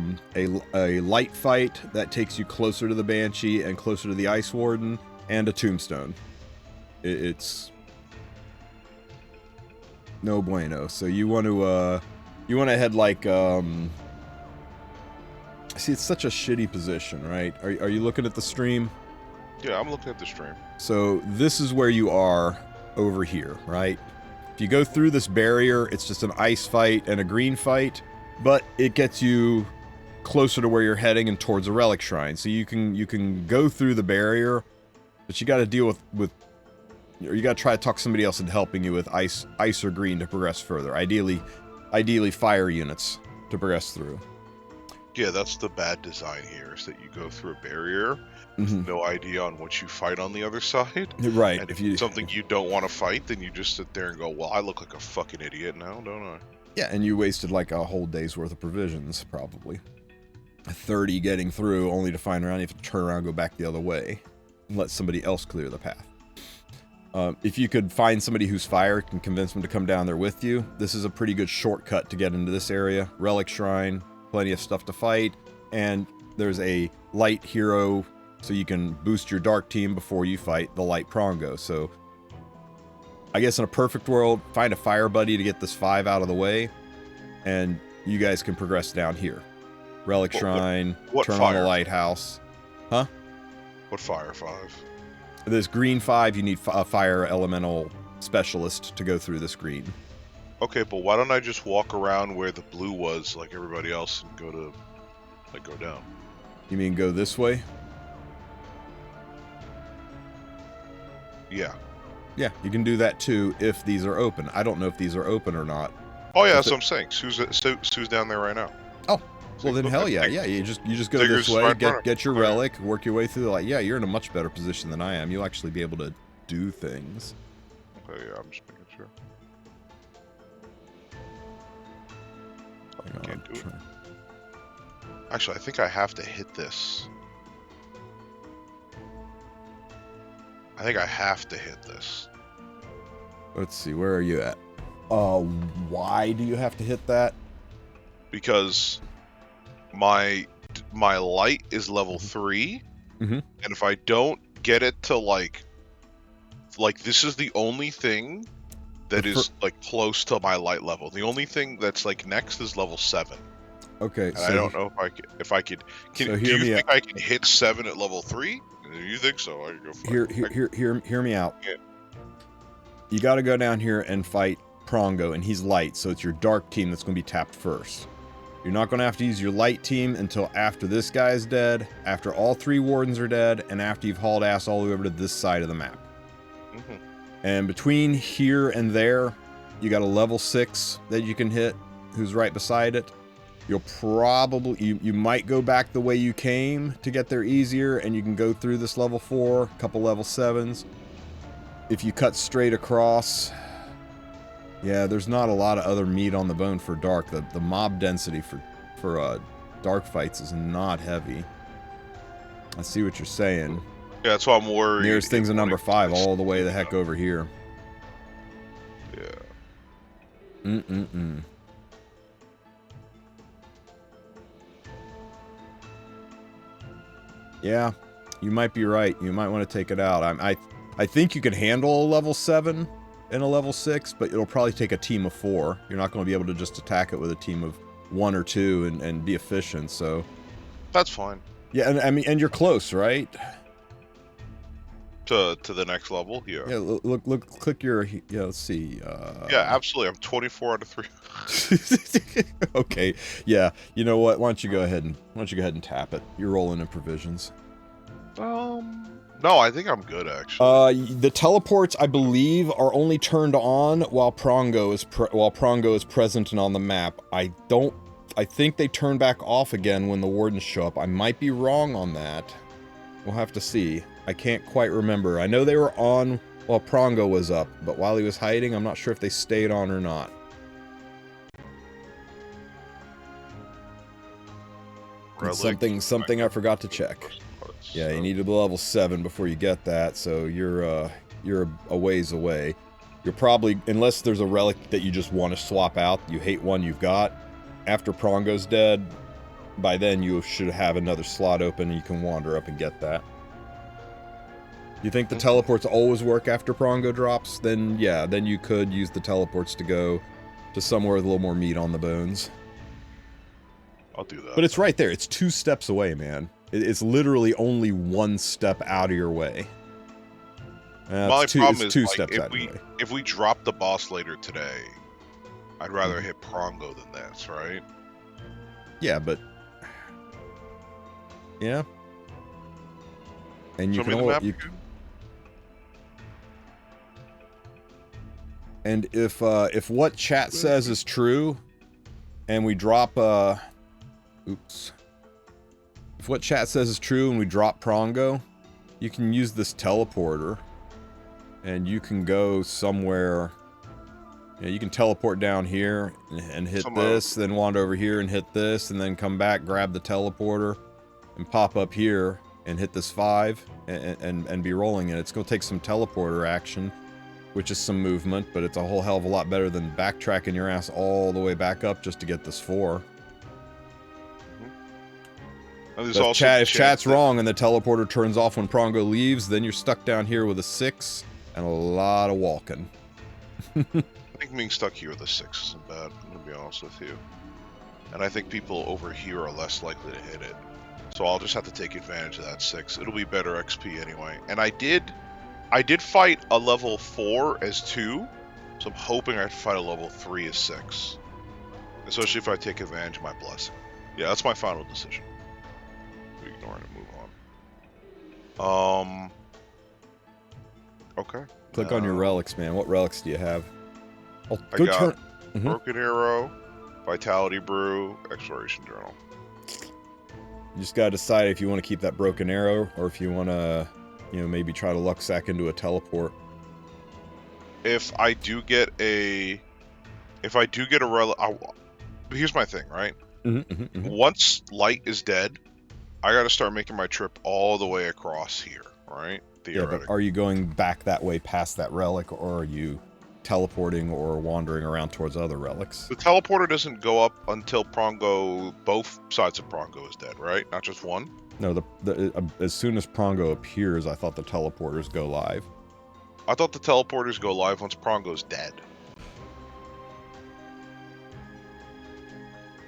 light fight that takes you closer to the Banshee and closer to the Ice Warden and a tombstone. It's no bueno. So you want to head like see, it's such a shitty position, right? Are you looking at the stream? Yeah, I'm looking at the stream. So this is where you are over here, right? If you go through this barrier, it's just an ice fight and a green fight, but it gets you closer to where you're heading and towards a relic shrine. So you can go through the barrier, but you got to deal with or you got to try to talk somebody else into helping you with ice or green to progress further. Ideally fire units to progress through. Yeah, that's the bad design here, is that you go through a barrier with no idea on what you fight on the other side. Right. And if it's something you don't want to fight, then you just sit there and go, well, I look like a fucking idiot now, don't I? Yeah, and you wasted like a whole day's worth of provisions, probably. 30 getting through, only to find around you have to turn around and go back the other way and let somebody else clear the path. If you could find somebody who's fire and convince them to come down there with you, this is a pretty good shortcut to get into this area. Relic Shrine, plenty of stuff to fight, and there's a light hero, so you can boost your dark team before you fight the light Prongo. So I guess in a perfect world, find a fire buddy to get this 5 out of the way, and you guys can progress down here. Relic Shrine, turn on the lighthouse. Huh? What fire 5? This green 5, you need a fire elemental specialist to go through this green. Okay, but why don't I just walk around where the blue was, like everybody else, and go down? You mean go this way? Yeah. Yeah, you can do that too if these are open. I don't know if these are open or not. Oh yeah, that's what I'm saying. Sue's down there right now. Oh, well then hell yeah, yeah. You just go this way, get your relic, work your way through. Like, yeah, you're in a much better position than I am. You'll actually be able to do things. Okay, yeah, I'm just making sure. I can't do it. Actually, I think I have to hit this. Let's see, where are you at? Why do you have to hit that? Because my light is level 3, and if I don't get it to like this is the only thing that is like close to my light level. The only thing that's like next is level 7. Okay, and I don't know if I could. Do you think I can hit 7 at level 3? You think so? I can go for it. Hear me out. Yeah. You got to go down here and fight Prongo, and he's light, so it's your dark team that's going to be tapped first. You're not going to have to use your light team until after this guy is dead, after all 3 wardens are dead, and after you've hauled ass all the way over to this side of the map. And between here and there, you got a level 6 that you can hit, who's right beside it. You'll probably, you might go back the way you came to get there easier, and you can go through this level 4, a couple level 7s. If you cut straight across, yeah, there's not a lot of other meat on the bone for dark. The mob density for dark fights is not heavy. I see what you're saying. Yeah, that's why I'm worried. Nearest thing's a number 5 all the way the heck over here. Yeah. Yeah, you might be right. You might want to take it out. I think you could handle a level 7 and a level 6, but it'll probably take a team of 4. You're not going to be able to just attack it with a team of 1 or 2 and be efficient, so... That's fine. Yeah, and I mean, and you're close, right? To the next level, yeah. Yeah, look, click your... Yeah, let's see. Yeah, absolutely. I'm 24 out of 3. Okay, yeah. You know what? Why don't you go ahead and tap it? You're rolling in provisions. No, I think I'm good, actually. The teleports, I believe, are only turned on while Prongo is present and on the map. I think they turn back off again when the wardens show up. I might be wrong on that. We'll have to see. I can't quite remember. I know they were on while Prongo was up, but while he was hiding, I'm not sure if they stayed on or not. It's something I forgot to check. Yeah, you need to be level 7 before you get that, so you're a ways away. You're probably, unless there's a relic that you just want to swap out, you hate one you've got, after Prongo's dead, by then you should have another slot open and you can wander up and get that. You think the teleports always work after Prongo drops? Then yeah, then you could use the teleports to go to somewhere with a little more meat on the bones. I'll do that. But it's right there. It's 2 steps away, man. It's literally only 1 step out of your way. My problem is, two like, steps out of your way. If we drop the boss later today, I'd rather hit Prongo than this, right? Yeah, but... Yeah. And you can... And if what chat says is true, and we drop, oops. If what chat says is true and we drop Prongo, you can use this teleporter, and you can go somewhere. You know, you can teleport down here and hit this, then wander over here and hit this, and then come back, grab the teleporter, and pop up here and hit this 5, and be rolling it. It's going to take some teleporter action, which is some movement, but it's a whole hell of a lot better than backtracking your ass all the way back up just to get this 4. But if chat's wrong and the teleporter turns off when Prongo leaves, then you're stuck down here with a 6 and a lot of walking. I think being stuck here with a 6 isn't bad, I'm going to be honest with you. And I think people over here are less likely to hit it. So I'll just have to take advantage of that 6. It'll be better XP anyway. And I did fight a level 4 as 2, so I'm hoping I fight a level 3 as 6. Especially if I take advantage of my blessing. Yeah, that's my final decision. We ignore it and move on. Okay. Click on your relics, man. What relics do you have? Oh, I got Broken Arrow, Vitality Brew, Exploration Journal. You just gotta decide if you want to keep that Broken Arrow, or if you want to, you know, maybe try to luck sack into a teleport. If I do get a relic, here's my thing, right? Once Light is dead, I got to start making my trip all the way across here, right? Yeah, but are you going back that way past that relic, or are you teleporting or wandering around towards other relics? The teleporter doesn't go up until both sides of Prongo is dead, right? Not just one? No, as soon as Prongo appears, I thought the teleporters go live. I thought the teleporters go live once Prongo's dead.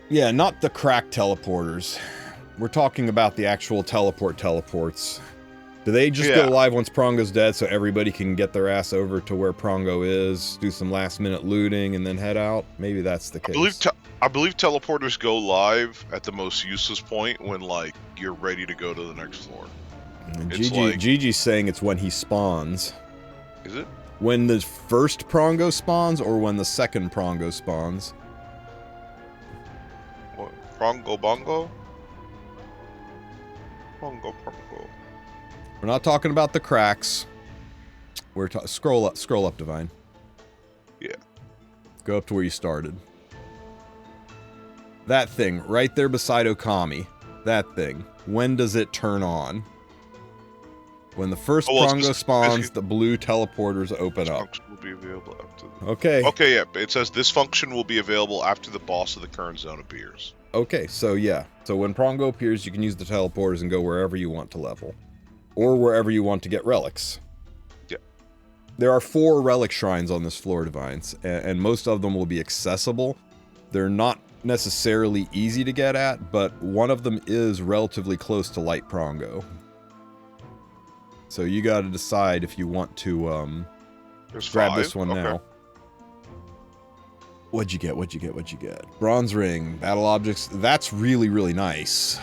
Yeah, not the crack teleporters. We're talking about the actual teleports. Do they just go live once Prongo's dead so everybody can get their ass over to where Prongo is, do some last minute looting, and then head out? Maybe that's the case. I believe teleporters go live at the most useless point when, like, you're ready to go to the next floor. Gigi's saying it's when he spawns. Is it? When the first Prongo spawns, or when the second Prongo spawns? What? Prongo Bongo? Prongo. We're not talking about the cracks. We're scroll up, Divine. Yeah. Go up to where you started. That thing right there beside Okami. That thing. When does it turn on? When the first Prongo spawns, the blue teleporters open up. Function will be available after okay. Okay, yeah. It says this function will be available after the boss of the current zone appears. Okay, so yeah. So when Prongo appears, you can use the teleporters and go wherever you want to level. Or wherever you want to get relics. Yeah. There are 4 relic shrines on this floor, Divines, and most of them will be accessible. They're not necessarily easy to get at, but one of them is relatively close to Light Prongo. So you got to decide if you want to grab this one now. What'd you get? Bronze ring, battle objects. That's really, really nice.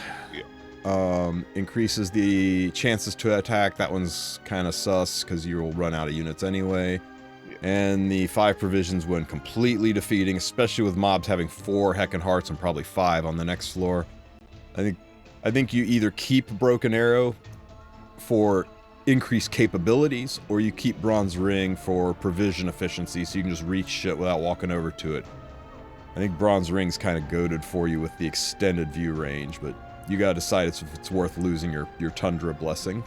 Increases the chances to attack. That one's kind of sus because you'll run out of units anyway. And the 5 provisions when completely defeating, especially with mobs having 4 heckin' hearts and probably 5 on the next floor. I think you either keep Broken Arrow for increased capabilities, or you keep Bronze Ring for provision efficiency, so you can just reach shit without walking over to it. I think Bronze Ring's kind of goated for you with the extended view range, but you gotta decide if it's worth losing your Tundra blessing.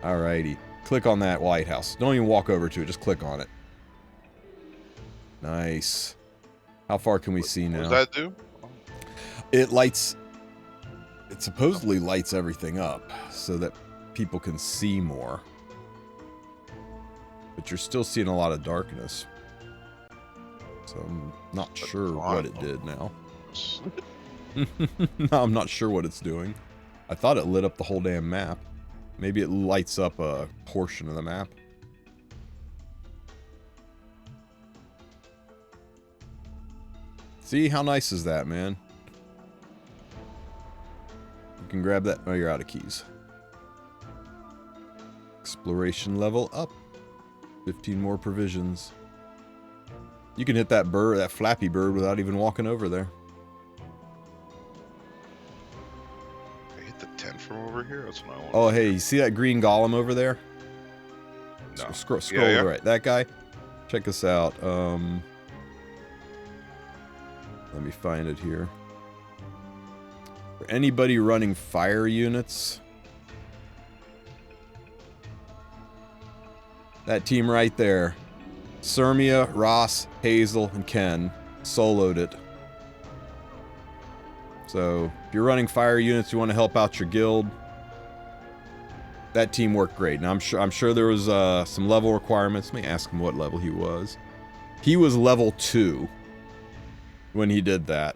Alrighty. Click on that lighthouse. Don't even walk over to it, just click on it. Nice. How far can we see now? What does that do? It lights... It supposedly lights everything up so that people can see more. But you're still seeing a lot of darkness. So I'm not sure what it did now. No, I'm not sure what it's doing. I thought it lit up the whole damn map. Maybe it lights up a portion of the map. See, how nice is that, man? You can grab that. Oh, you're out of keys. Exploration level up. 15 more provisions. You can hit that bird, that flappy bird, without even walking over there. I hit the tent from over here? That's what I want. Oh, hey, you see that green golem over there? No. Scroll to the right. That guy? Check this out. Let me find it here. For anybody running fire units, that team right there, Sirmia, Ross, Hazel, and Ken soloed it. So if you're running fire units, you want to help out your guild, that team worked great. Now I'm sure there was some level requirements. Let me ask him what level he was. He was level 2 when he did that.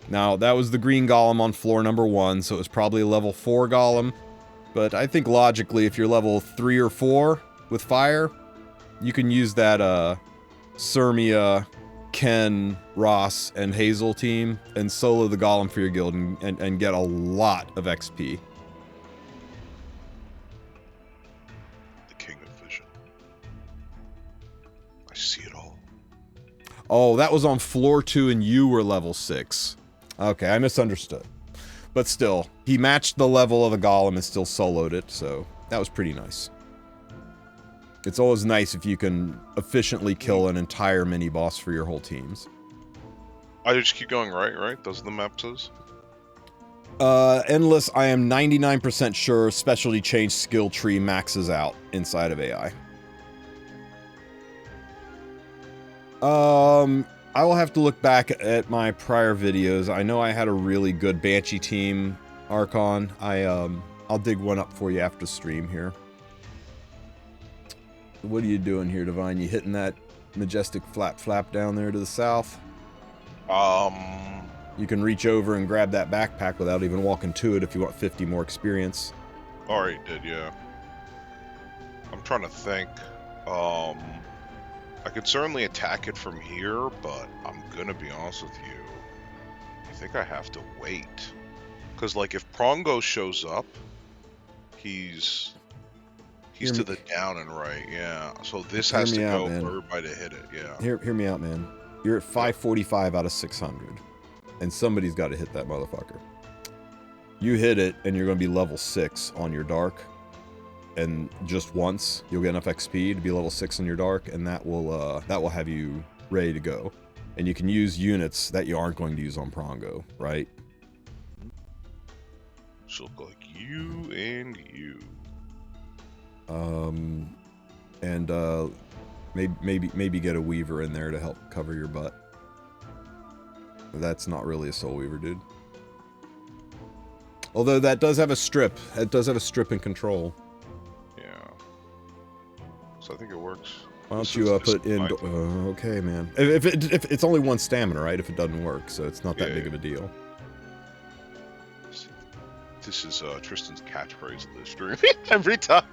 Now that was the green golem on floor number 1, so it was probably a level 4 golem. But I think logically, if you're level 3 or 4 with fire, you can use that Sirmia, Ken, Ross, and Hazel team and solo the golem for your guild and get a lot of XP. The King of Vision. I see it all. Oh, that was on floor 2 and you were level 6. Okay, I misunderstood. But still, he matched the level of the golem and still soloed it, so that was pretty nice. It's always nice if you can efficiently kill an entire mini-boss for your whole teams. I just keep going right? Those are the map says? Endless, I am 99% sure specialty change skill tree maxes out inside of AI. I will have to look back at my prior videos. I know I had a really good Banshee team Archon. I'll dig one up for you after stream here. What are you doing here, Divine? You hitting that majestic flap down there to the south? You can reach over and grab that backpack without even walking to it if you want 50 more experience. Already did, yeah. I'm trying to think. I could certainly attack it from here, but I'm gonna be honest with you. I think I have to wait. Because, like, if Prongo shows up, he's to the down and right, yeah. So this has to go for everybody to hit it, yeah. Hear me out, man. You're at 545 out of 600. And somebody's got to hit that motherfucker. You hit it, and you're going to be level 6 on your dark. And just once, you'll get enough XP to be level 6 on your dark, and that will have you ready to go. And you can use units that you aren't going to use on Prongo, right? So look like you and you. Maybe get a Weaver in there to help cover your butt. That's not really a Soul Weaver, dude. Although that does have a strip. It does have a strip and control. So I think it works. Why don't you put in... okay, man. If it's only 1 stamina, right? If it doesn't work, so it's not that big of a deal. This is Tristan's catchphrase of this stream. every time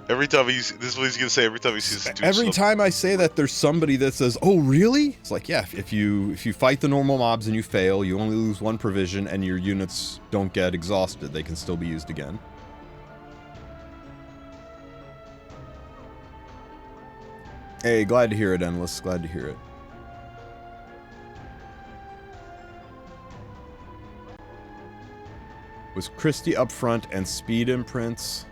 this is what he's gonna say every time he sees. Every time I say that, there's somebody that says, "Oh, really?" It's like, yeah. If you fight the normal mobs and you fail, you only lose 1 provision, and your units don't get exhausted. They can still be used again. Hey, glad to hear it, Endless. Glad to hear it. Was Christie up front and speed imprints?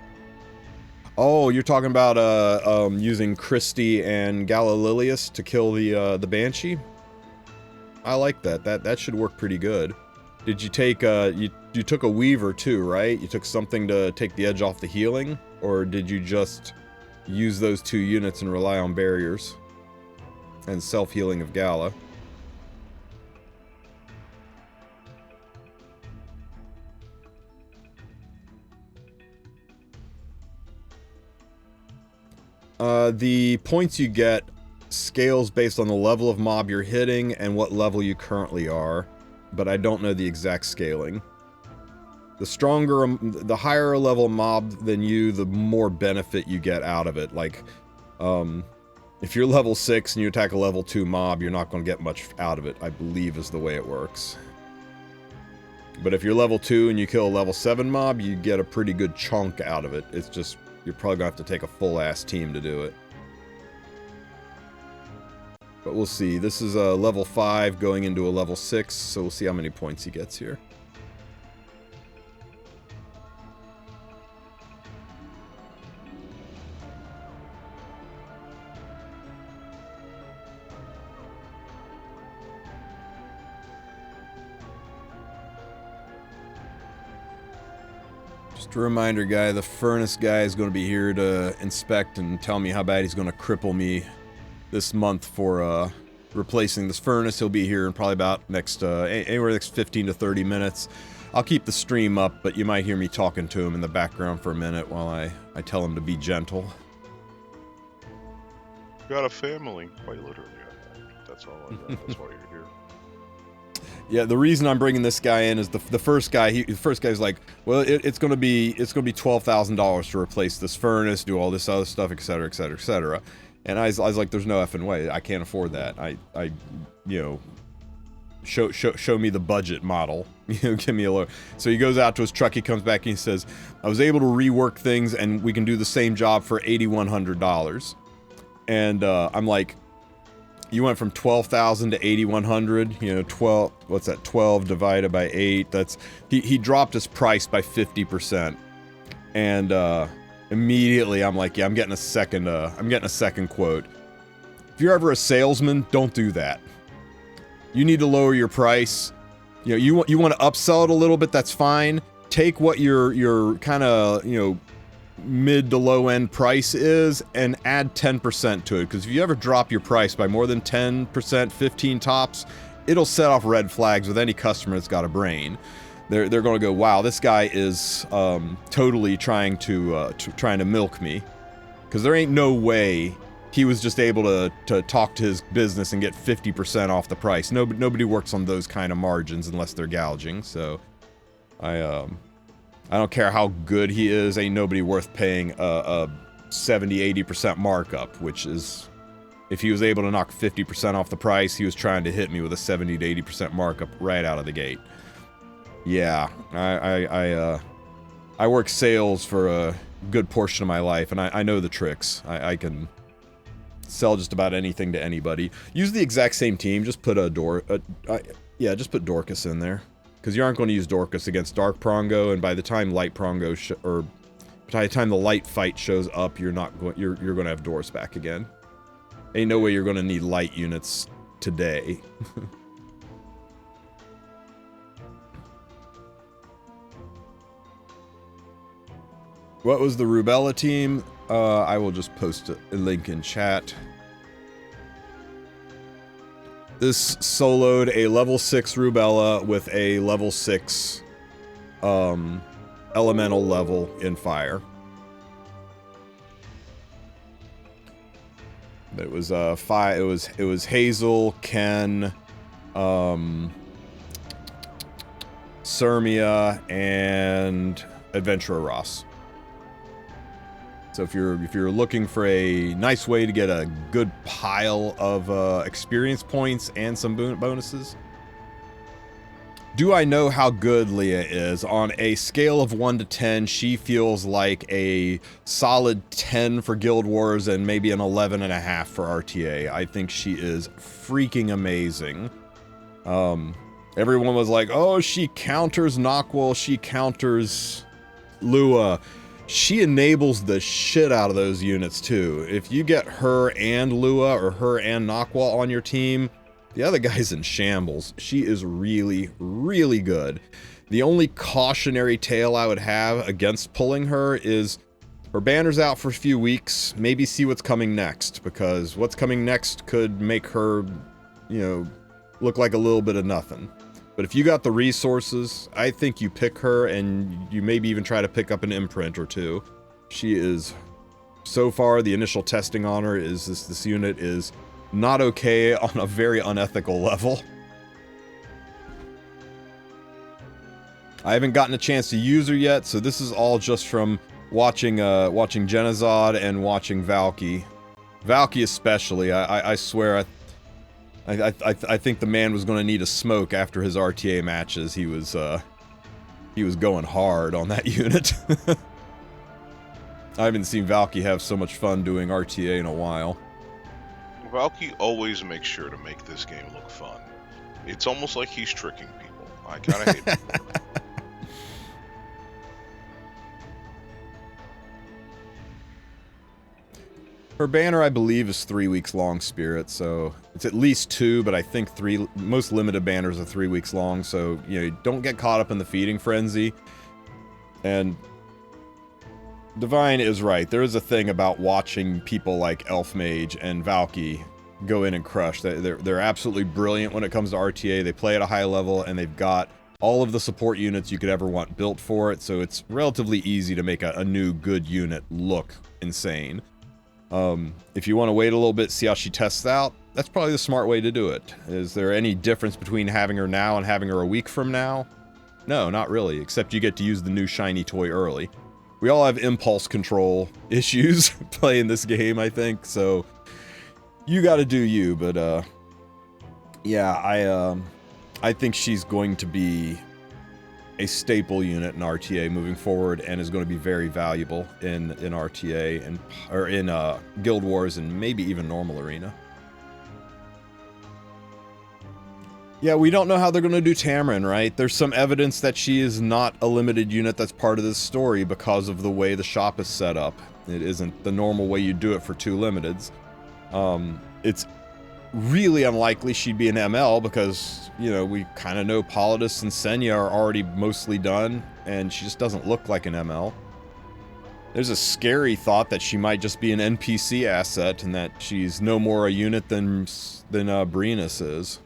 Oh, you're talking about using Christie and Galililius to kill the Banshee? I like that. That should work pretty good. Did you take you took a Weaver too, right? You took something to take the edge off the healing, or did you just use those 2 units and rely on barriers and self-healing of Gala? The points you get scales based on the level of mob you're hitting and what level you currently are, but I don't know the exact scaling. The higher level mob than you, the more benefit you get out of it. Like, if you're level 6 and you attack a level 2 mob, you're not going to get much out of it, I believe is the way it works. But if you're level 2 and you kill a level 7 mob, you get a pretty good chunk out of it. It's just, you're probably going to have to take a full-ass team to do it. But we'll see. This is a level 5 going into a level 6, so we'll see how many points he gets here. Just a reminder, guy, the furnace guy is going to be here to inspect and tell me how bad he's going to cripple me this month for replacing this furnace. He'll be here in probably about anywhere next 15 to 30 minutes. I'll keep the stream up, but you might hear me talking to him in the background for a minute while I tell him to be gentle. Got a family, quite literally. That's all I got. That's why you're here. Yeah, the reason I'm bringing this guy in is the first guy. The first guy's like, well, it's gonna be $12,000 to replace this furnace, do all this other stuff, etc., etc., etc. And I was like, there's no effing way. I can't afford that. You know, show me the budget model. You know, give me a look. So he goes out to his truck. He comes back and he says, I was able to rework things, and we can do the same job for $8,100. And I'm like, you went from 12,000 to 8,100, you know, 12, what's that, 12 divided by 8, that's, he dropped his price by 50%. And, immediately I'm like, yeah, I'm getting a second quote. If you're ever a salesman, don't do that. You need to lower your price. You know, you want to upsell it a little bit, that's fine. Take what your kind of, you know, mid to low end price is and add 10% to it, because if you ever drop your price by more than 10%, 15 tops, it'll set off red flags with any customer that's got a brain. They're going to go, wow, this guy is totally trying to milk me, because there ain't no way he was just able to talk to his business and get 50% off the price. Nobody works on those kind of margins unless they're gouging. So I don't care how good he is, ain't nobody worth paying a 70-80% markup, which is, if he was able to knock 50% off the price, he was trying to hit me with a 70-80% markup right out of the gate. Yeah, I work sales for a good portion of my life, and I know the tricks. I can sell just about anything to anybody. Use the exact same team, just put just put Dorcas in there. Because you aren't going to use Dorcas against Dark Prongo, and by the time Light Prongo by the time the Light fight shows up, you're going to have Doors back again. Ain't no way you're going to need Light units today. What was the Rubella team? I will just post a link in chat. This soloed a level 6 Rubella with a level 6 elemental level in fire. But it was it was Hazel, Ken, Sirmia, and Adventurer Ross. So if you're looking for a nice way to get a good pile of experience points and some bonuses. Do I know how good Leah is? On a scale of 1 to 10, she feels like a solid 10 for Guild Wars and maybe an 11.5 for RTA. I think she is freaking amazing. Everyone was like, oh, she counters Noctwell, she counters Lua. She enables the shit out of those units too. If you get her and Lua or her and Noctwell on your team, the other guy's in shambles. She is really, really good. The only cautionary tale I would have against pulling her is her banner's out for a few weeks. Maybe see what's coming next, because what's coming next could make her, you know, look like a little bit of nothing. But if you got the resources, I think you pick her, and you maybe even try to pick up an imprint or two. She is, so far, the initial testing on her is this unit is not okay on a very unethical level. I haven't gotten a chance to use her yet, so this is all just from watching Genazad and watching Valky. Valky especially, I swear, I think the man was going to need a smoke after his RTA matches. He was going hard on that unit. I haven't seen Valky have so much fun doing RTA in a while. Valky always makes sure to make this game look fun. It's almost like he's tricking people. I kind of hate it. Her banner, I believe, is 3 weeks long, Spirit, so it's at least 2, but I think 3. Most limited banners are 3 weeks long, so, you know, don't get caught up in the feeding frenzy. And Divine is right. There is a thing about watching people like Elfmage and Valky go in and crush. They're absolutely brilliant when it comes to RTA. They play at a high level, and they've got all of the support units you could ever want built for it, so it's relatively easy to make a new good unit look insane. If you want to wait a little bit, see how she tests out, that's probably the smart way to do it. Is there any difference between having her now and having her a week from now? No, not really, except you get to use the new shiny toy early. We all have impulse control issues playing this game, I think, so you gotta do you, but, yeah, I think she's going to be a staple unit in RTA moving forward, and is going to be very valuable in RTA and or in Guild Wars and maybe even normal arena. Yeah, we don't know how they're going to do Tamarin, right? There's some evidence that she is not a limited unit that's part of this story because of the way the shop is set up. It isn't the normal way you do it for 2 limiteds. It's really unlikely she'd be an ML because, you know, we kind of know Politis and Senya are already mostly done, and she just doesn't look like an ML. There's a scary thought that she might just be an NPC asset and that she's no more a unit than Brenus is.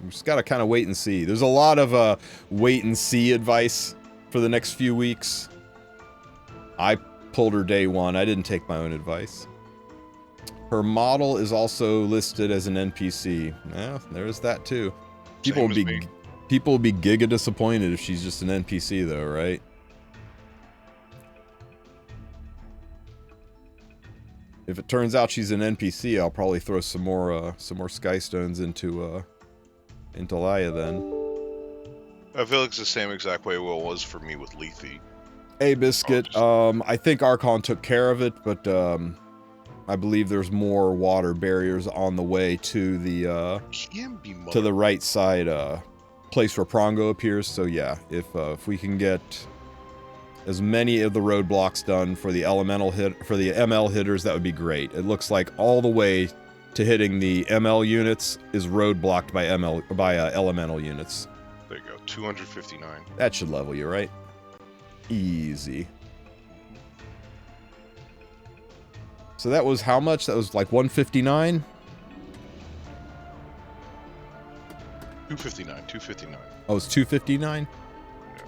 We just gotta kind of wait and see. There's a lot of wait and see advice for the next few weeks. I pulled her day 1. I didn't take my own advice. Her model is also listed as an NPC. Yeah, there's that too. People will be giga disappointed if she's just an NPC though, right? If it turns out she's an NPC, I'll probably throw some more Sky Stones into Laia then. I feel like it's the same exact way it was for me with Lethe. Hey Biscuit, I think Archon took care of it, but I believe there's more water barriers on the way to the right side place where Prongo appears. So yeah, if we can get as many of the roadblocks done for the ML hitters, that would be great. It looks like all the way to hitting the ML units is roadblocked by elemental units. There you go, 259. That should level you, right? Easy. So that was how much? That was like 159? 259. Oh, it's 259? Yeah.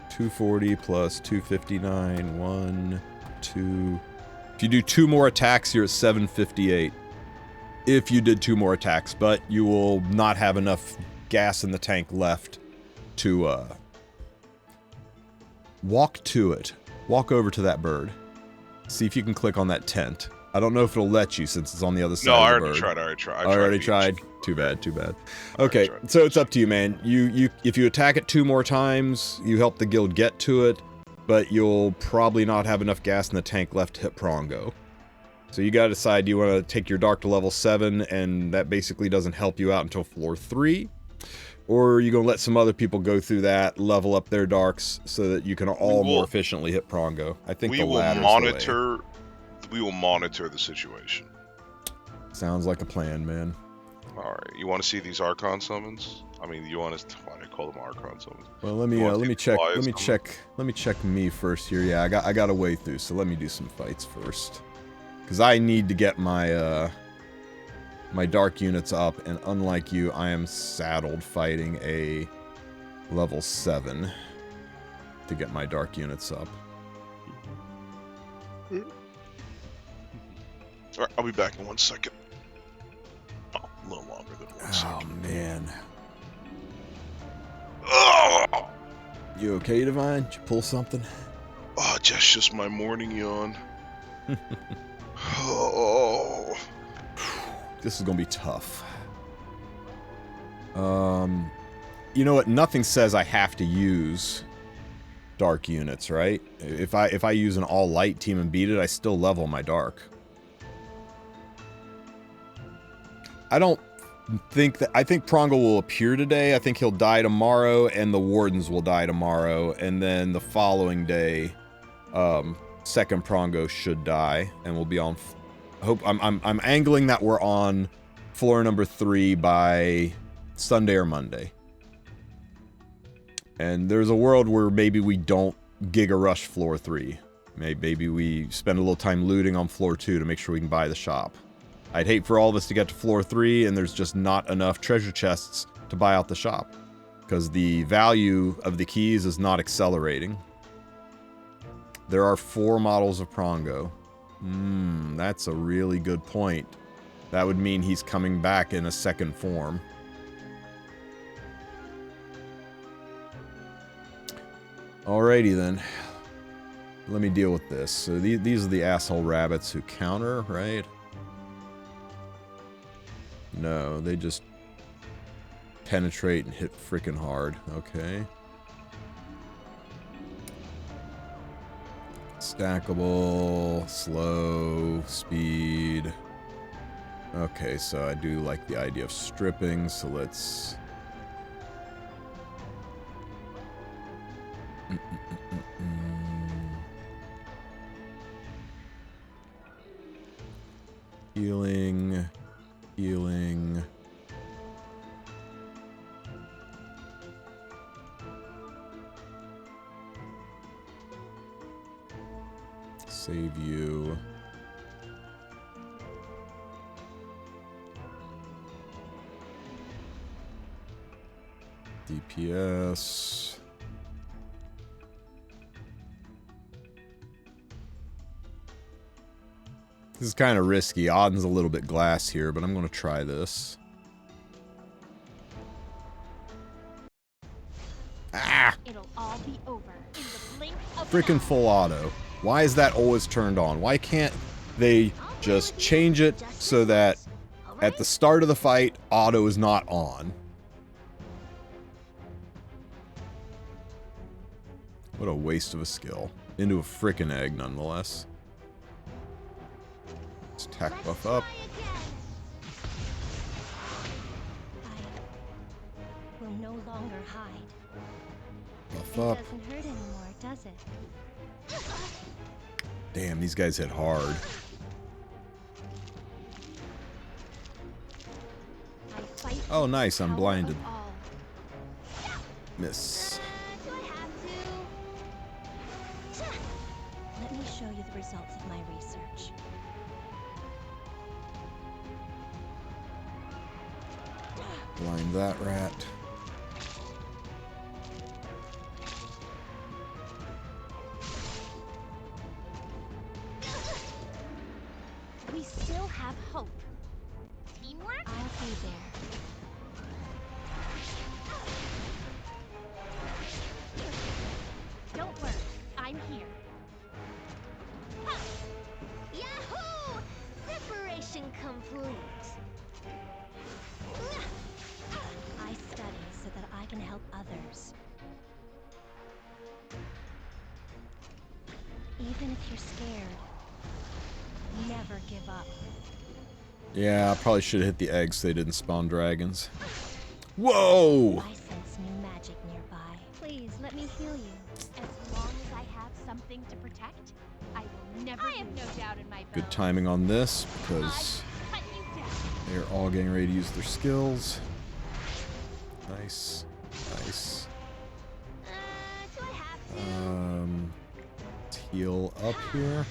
240 plus 259, 1, 2. If you do 2 more attacks, you're at 758. If you did 2 more attacks, but you will not have enough gas in the tank left to walk to it. Walk over to that bird. See if you can click on that tent. I don't know if it'll let you since it's on the other side of the bird. No, I already tried. I already tried. Too bad. Okay, so it's up to you, man. If you attack it 2 more times, you help the guild get to it, but you'll probably not have enough gas in the tank left to hit Prongo. So you gotta decide, do you want to take your Dark to level 7, and that basically doesn't help you out until floor 3? Or are you going to let some other people go through that, level up their darks, so that you can all more efficiently hit Prongo? I think the latter's the way. We will monitor the situation. Sounds like a plan, man. Alright, you want to see these Archon summons? I mean, you want to... Why do I call them Archon summons? Well, let me check me first here. Yeah, I got a way through, so let me do some fights first. Because I need to get my, my dark units up, and unlike you, I am saddled fighting a level 7 to get my dark units up. Alright, I'll be back in 1 second. Oh, a little longer than 1 second. Oh, man. Oh! You okay, Divine? Did you pull something? Oh, just my morning yawn. Oh. This is gonna be tough. You know what? Nothing says I have to use dark units, right? If I use an all light team and beat it, I still level my dark. I don't think that... I think Prongo will appear today. I think he'll die tomorrow, and the Wardens will die tomorrow, and then the following day, second Prongo should die, and we'll be on... I'm angling that we're on floor number 3 by Sunday or Monday. And there's a world where maybe we don't Giga Rush floor 3. Maybe we spend a little time looting on floor 2 to make sure we can buy the shop. I'd hate for all of us to get to floor 3 and there's just not enough treasure chests to buy out the shop. Because the value of the keys is not accelerating. There are 4 models of Prongo. That's a really good point. That would mean he's coming back in a second form. Alrighty then. Let me deal with this. So these are the asshole rabbits who counter, right? No, they just penetrate and hit frickin' hard. Okay. Stackable, slow, speed. Okay, so I do like the idea of stripping, so let's... Healing... Healing... Save you. DPS. This is kind of risky. Auden's a little bit glass here, but I'm going to try this. Ah! It'll all be over in the blink of freaking full auto. Why is that always turned on? Why can't they just change it so that at the start of the fight, auto is not on? What a waste of a skill. Into a frickin' egg, nonetheless. Let's attack buff up. I will no longer hide. Buff up. It doesn't hurt anymore, does it? Damn, these guys hit hard. Oh, nice, I'm blinded. Miss. Let me show you the results of my research. Blind that rat. We still have hope. Teamwork? I'll be there. Don't worry, I'm here. Yahoo! Separation complete. I study so that I can help others. Even if you're scared, never give up. Yeah, I probably should have hit the eggs so they didn't spawn dragons. Whoa! I sense new magic nearby. Please let me heal you. As long as I have something to protect, I will never. I have no doubt in my. Good timing on this because Cut you down. they're all getting ready to use their skills. Nice. Nice. Do I have to? Let's heal up here.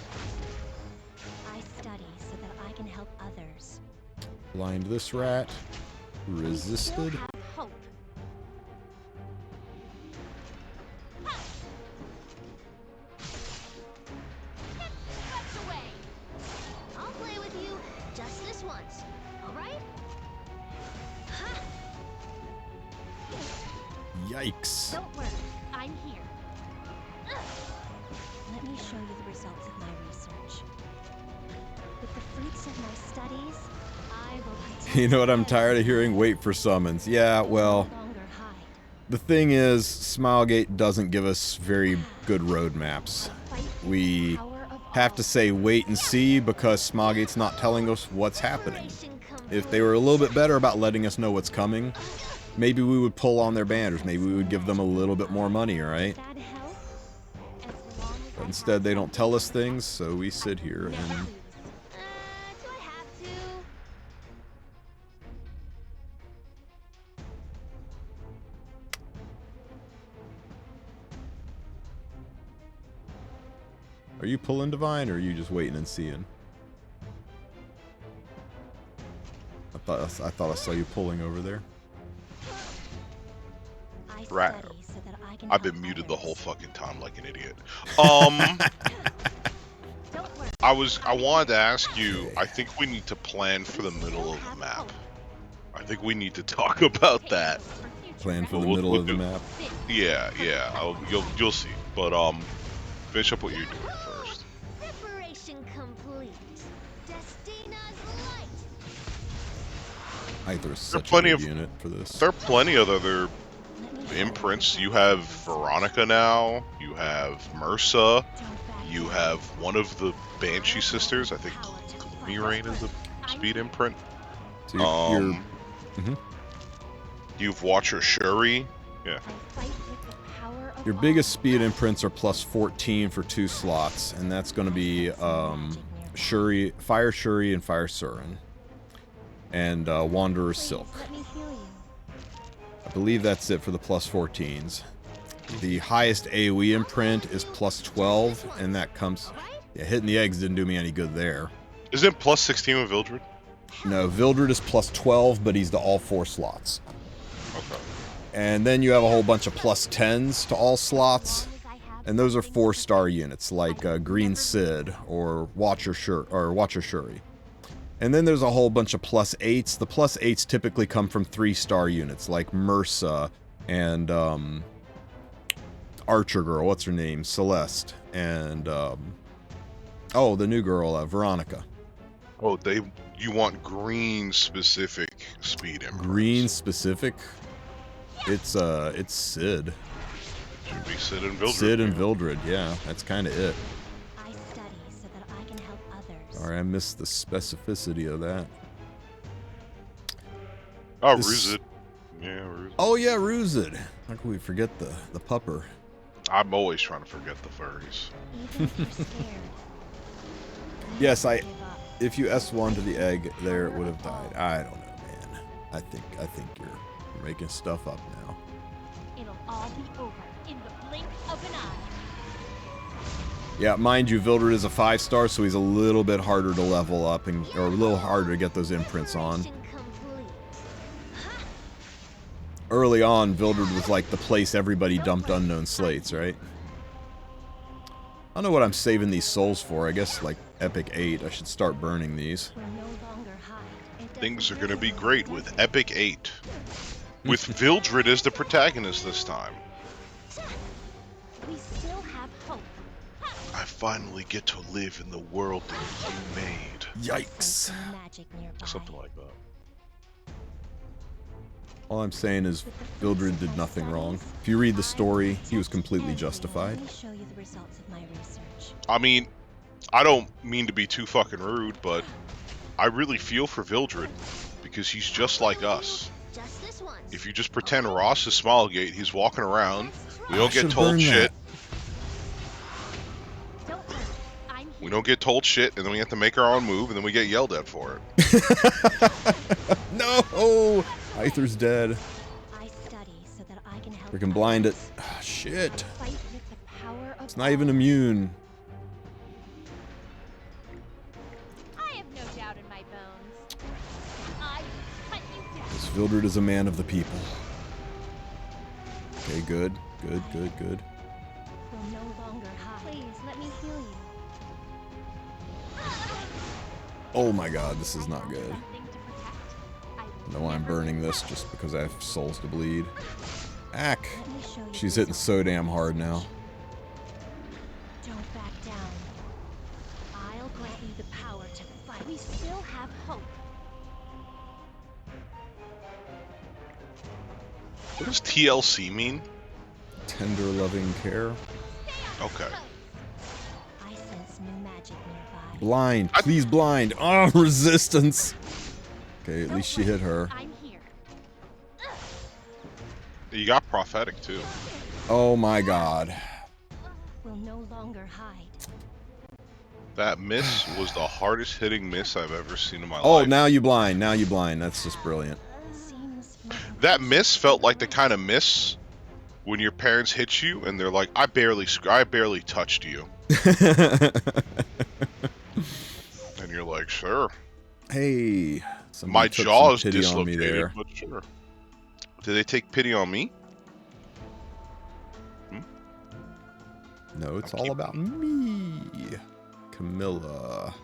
I study so that I can help others. Blind this rat. Resisted. We still have hope. I'll play with you just this once, all right? Yikes. Don't worry, I'm here. Let me show you the results of my research. With the fruits of my studies, I will protect. You know what I'm tired of hearing? Wait for summons. Yeah, well, No longer hide. the thing is, Smilegate doesn't give us very good roadmaps. Fight with We the power of have all. to say wait and see because Smilegate's not telling us what's happening. Preparation If they were a little bit better about letting us know what's coming, maybe we would pull on their banners. Maybe we would give them a little bit more money, right? That help? As long as But I instead, have they don't something tell to us things, so we sit here never and... lose. Do I have to? Are you pulling Divine, or are you just waiting and seeing? I thought I saw you pulling over there. I Right. study so that I can I've help been muted the others. whole fucking time like an idiot. Don't worry. I wanted to ask you, I think we need to plan for the middle of the map. I think we need to talk about that. Plan for the We'll- middle we'll of the do- map. Yeah, you'll see. But finish up what you're doing first. Preparation complete. Destina's light. Either such a plenty good of- unit for this. There are plenty of other Let me imprints. You have Veronica now. You have Mursa. Don't back You down. have one of the Banshee sisters. I think Mirain is a speed imprint. So you're You've Watcher Shuri. I fight with the power of your all. biggest speed imprints are plus 14 for 2 slots, and that's going to be Shuri, Fire Shuri, and Fire Surin, and Wanderer's Please Silk. let me heal you. I believe that's it for the plus 14s. The highest AoE imprint is plus 12, and that comes... Yeah, hitting the eggs didn't do me any good there. Is it plus 16 with Vildred? No, Vildred is plus 12, but he's to all 4 slots. Okay. And then you have a whole bunch of plus 10s to all slots, and those are 4-star units, like Green Sid or Watcher Shuri. And then there's a whole bunch of plus 8s. The plus 8s typically come from 3-star units, like Mursa and Archer Girl, what's her name? Celeste. And, oh, the new girl, Veronica. Oh, you want green specific speed imprints. Green specific? It's Sid. Should be Sid and Vildred. Sid and Vildred, yeah, that's kind of it. I study so that I can help others. Sorry, I missed the specificity of that. Oh, This- Ruzid. Yeah, Ruzid. Oh yeah, Ruzid. How can we forget the pupper? I'm always trying to forget the furries. Even if you're scared. Yes, never give up. if you S1 to the egg, there it would have died. I don't know, man. I think you're making stuff up now. It'll all be over in the blink of an eye. Yeah, mind you, Vildred is a 5-star, so he's a little bit harder to level up and or a little harder to get those imprints on. Preparation complete. Early on, Vildred was like the place everybody dumped unknown slates, right? I don't know what I'm saving these souls for. I guess like Epic 8. I should start burning these. We'll no longer hide. It Things are doesn't going to be matter great what with does Epic 8. With Vildred as the protagonist this time. we still have hope. I finally get to live in the world that you made. Yikes. Sense magic nearby. Something like that. All I'm saying is Vildred did nothing wrong. If you read the story, he was completely justified. Let me show you the results of my research. I mean, I don't mean to be too fucking rude, but I really feel for Vildred because he's just like us. Just this once. If you just pretend Ross is Smilegate, he's walking around. We I don't get should've told burned shit. Don't worry, I'm We here. don't get told shit, and then we have to make our own move, and then we get yelled at for it. No! Aether's dead. I study so that I can help. We can blind it. others. Ah, shit. Fight with the power of It's not even immune. I have no doubt in my bones. I will cut you down. This Vildred is a man of the people. Okay, good. Good, good, good. Will no longer hide. Please let me heal you. Oh my god, this is not good. Something to protect. I will No, I'm never burning let this just because I have souls to bleed. Ack! Let me show you She's the hitting so damn hard now. Don't back down. I'll grant you the power to fight. We still have hope. What does TLC mean? Tender loving care. Okay. I sense new magic nearby. Blind, please blind. Oh, resistance. Okay, at least she hit her. I'm here. You got prophetic too. Oh my god. Will no longer hide. That miss was the hardest hitting miss I've ever seen in my Oh, life. now you blind. Now you blind. That's just brilliant. Seems That miss felt like the kind of miss when your parents hit you and they're like, I barely touched you. And you're like, sure. Hey. My somebody took jaw some is pity on me dislocated, there. but sure. Did they take pity on me? No, it's I'm all keeping- about me. Camilla.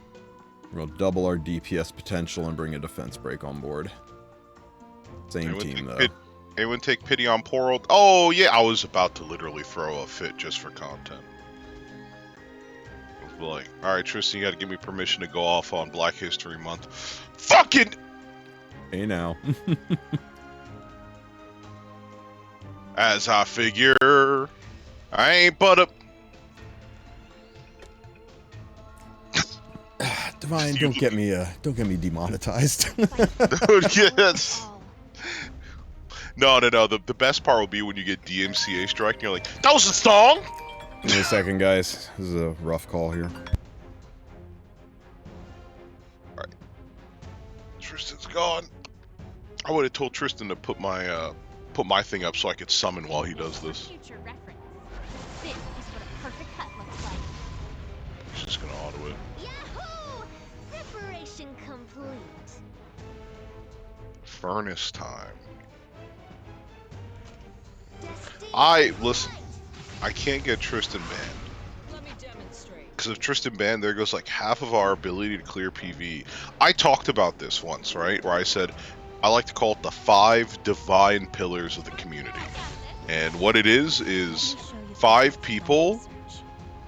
We'll double our DPS potential and bring a defense break on board. Same Anyone team, take though. Anyone take pity on poor old... Oh, yeah, I was about to literally throw a fit just for content. I was like, alright, Tristan, you gotta give me permission to go off on Black History Month. Fucking... Hey, now. As I figure... I ain't but a... Divine, don't get me demonetized. Dude, yes. No. The best part will be when you get DMCA strike and you're like, that was a song! Give me a second, guys. This is a rough call here. Alright. Tristan's gone. I would have told Tristan to put my thing up so I could summon while he does this. Future reference. This is what a perfect cut looks like. He's just gonna auto it. Yahoo! Separation complete. Furnace time. Destined Listen, I can't get Tristan banned. Let me demonstrate. Because if Tristan banned, there goes like half of our ability to clear PV. I talked about this once, right? Where I said, I like to call it the 5 divine pillars of the community. And what it is 5 people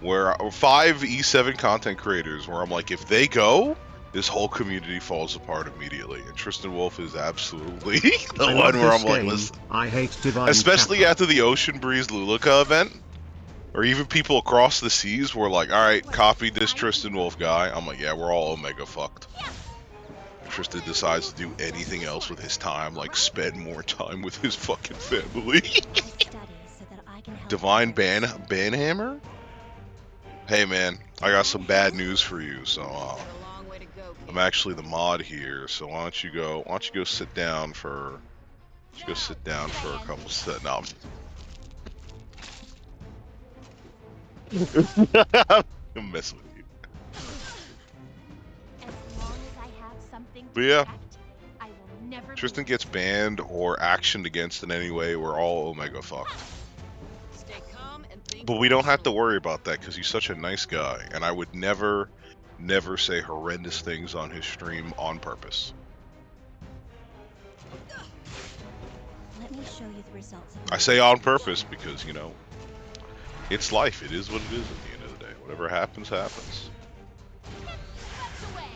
or 5 E7 content creators where I'm like, if they go, this whole community falls apart immediately. And Tristen Wulf is absolutely the I one love where this I'm like, game. listen. I hate divine Especially Kappa. after the Ocean Breeze Luluka event, or even people across the seas were like, alright, copy this Tristen Wulf guy. I'm like, yeah, we're all omega fucked. Tristan decides to do anything else with his time, like spend more time with his fucking family. Divine Banhammer? Hey man, I got some bad news for you. So Got a long way to go, kid. I'm actually the mod here. So why don't you go sit down for a couple set. No, I'm messing with you. As long as I have something to But yeah. protect, I will never Tristan lose. gets banned or actioned against in any way, we're all omega fucked. Stay calm and think But we don't have to rationally. worry about that because he's such a nice guy, and I would never say horrendous things on his stream on purpose. Let me show you the results of I say on purpose because, you know, it's life. It is what it is at the end of the day. Whatever happens, happens. What's away?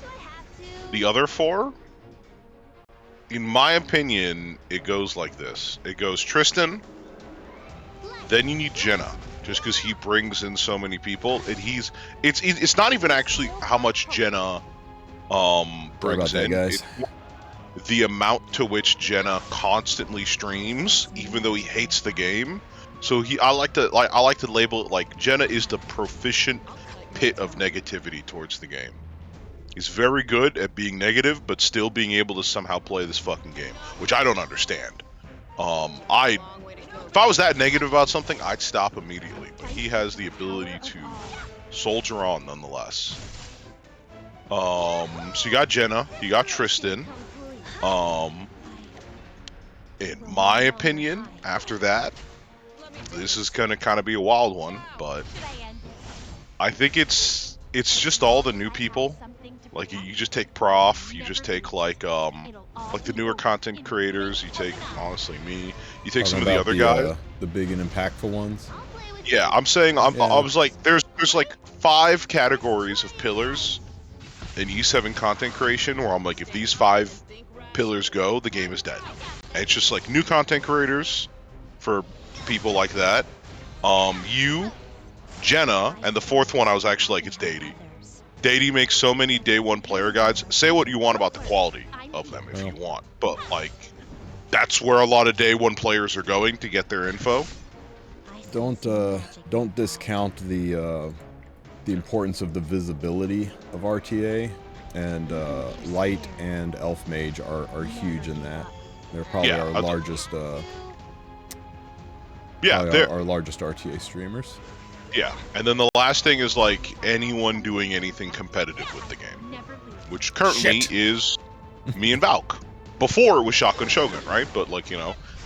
Do I have to? The other 4, in my opinion, it goes like this. It goes Tristan, then you need Jenna, just because he brings in so many people, and it's not even actually how much Jenna Sorry about brings that, in. guys. the amount to which Jenna constantly streams, even though he hates the game. So I like to label it like Jenna is the proficient pit of negativity towards the game. He's very good at being negative, but still being able to somehow play this fucking game, which I don't understand. If I was that negative about something, I'd stop immediately. But he has the ability to soldier on nonetheless. So you got Jenna, you got Tristen. In my opinion, after that, this is gonna kind of be a wild one, but I think it's just all the new people. Like you just take Prof, you just take like the newer content creators. You take honestly me. You take some of the other guys, the big and impactful ones. Yeah, I'm saying I was like there's like 5 categories of pillars in E7 content creation where I'm like if these 5 pillars go, the game is dead. And it's just like new content creators for people like that. You, Jenna, and the 4th one I was actually like it's Deity. Deity makes so many day 1 player guides. Say what you want about the quality of them if you want, but like that's where a lot of day 1 players are going to get their info. Don't discount the importance of the visibility of RTA, and Light and Elf Mage are huge in that. They're probably our largest. Our largest RTA streamers. Yeah, and then the last thing is like anyone doing anything competitive with the game, which currently is me and Valk. Before it was Shotgun Shogun, right? But like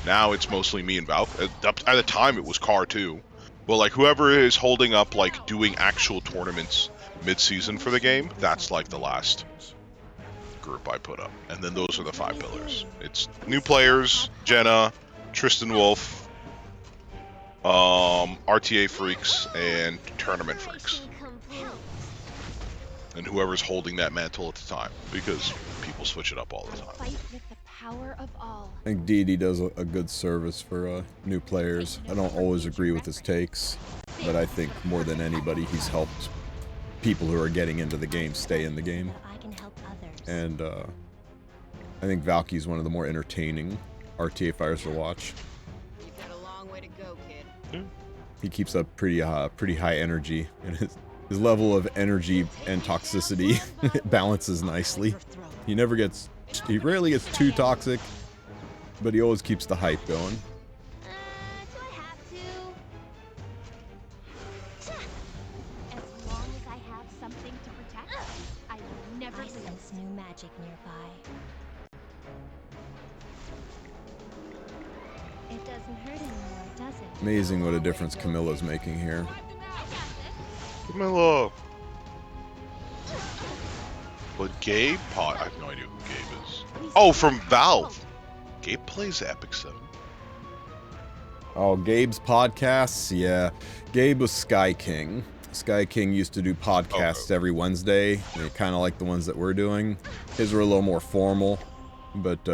now it's mostly me and Valk. At the time it was Car too. But like whoever is holding up like doing actual tournaments mid-season for the game, that's like the last group I put up. And then those are the 5 pillars. It's new players, Jenna, Tristen Wulf, RTA freaks, and tournament freaks. And whoever's holding that mantle at the time, because people switch it up all the time. I think DD does a good service for new players. I don't always agree with his takes, but I think more than anybody he's helped people who are getting into the game stay in the game. And I think Valky's one of the more entertaining RTA fighters to watch. You've got a long way to go, kid. He keeps up pretty high energy, and his level of energy and toxicity balances nicely. He rarely gets too toxic, but he always keeps the hype going. Do I have to? As long as I have something to protect, I will never sense new magic nearby. It doesn't hurt anymore, does it? Amazing what a difference Camilla's making here. Camilla! But Gabe? I have no idea who Gabe is. Oh, from Valve! Gabe plays Epic 7. Oh, Gabe's podcasts? Yeah. Gabe was Sky King. Sky King used to do podcasts every Wednesday. They kind of like the ones that we're doing. His were a little more formal, but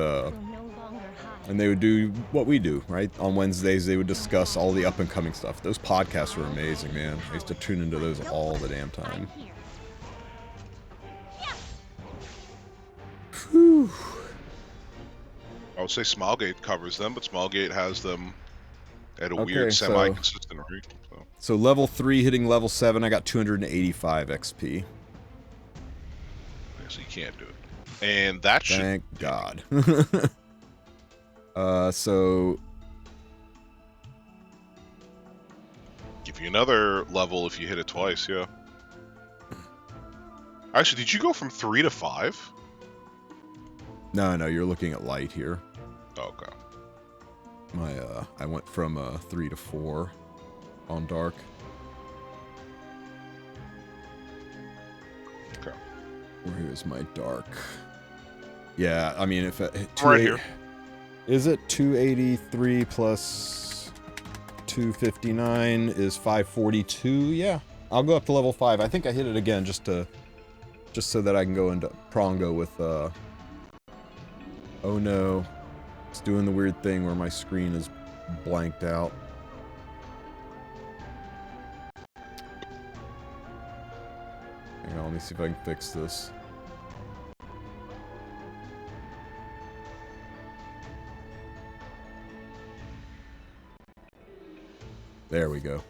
and they would do what we do, right? On Wednesdays, they would discuss all the up-and-coming stuff. Those podcasts were amazing, man. I used to tune into those all the damn time. Whew. I would say Smilegate covers them, but Smilegate has them at a weird semi-consistent rate. So level 3 hitting level 7, I got 285 XP. So you can't do it. And that should... Thank God. So... Give you another level if you hit it twice, yeah. Actually, did you go from 3 to 5? No, you're looking at light here. Okay. I went from 3 to 4 on dark. Okay. Where is my dark? Yeah, I mean, if right here. Is it 283 plus 259 is 542? Yeah, I'll go up to level 5. I think I hit it again just so that I can go into Prongo with oh no, it's doing the weird thing where my screen is blanked out. Hang on, let me see if I can fix this. There we go.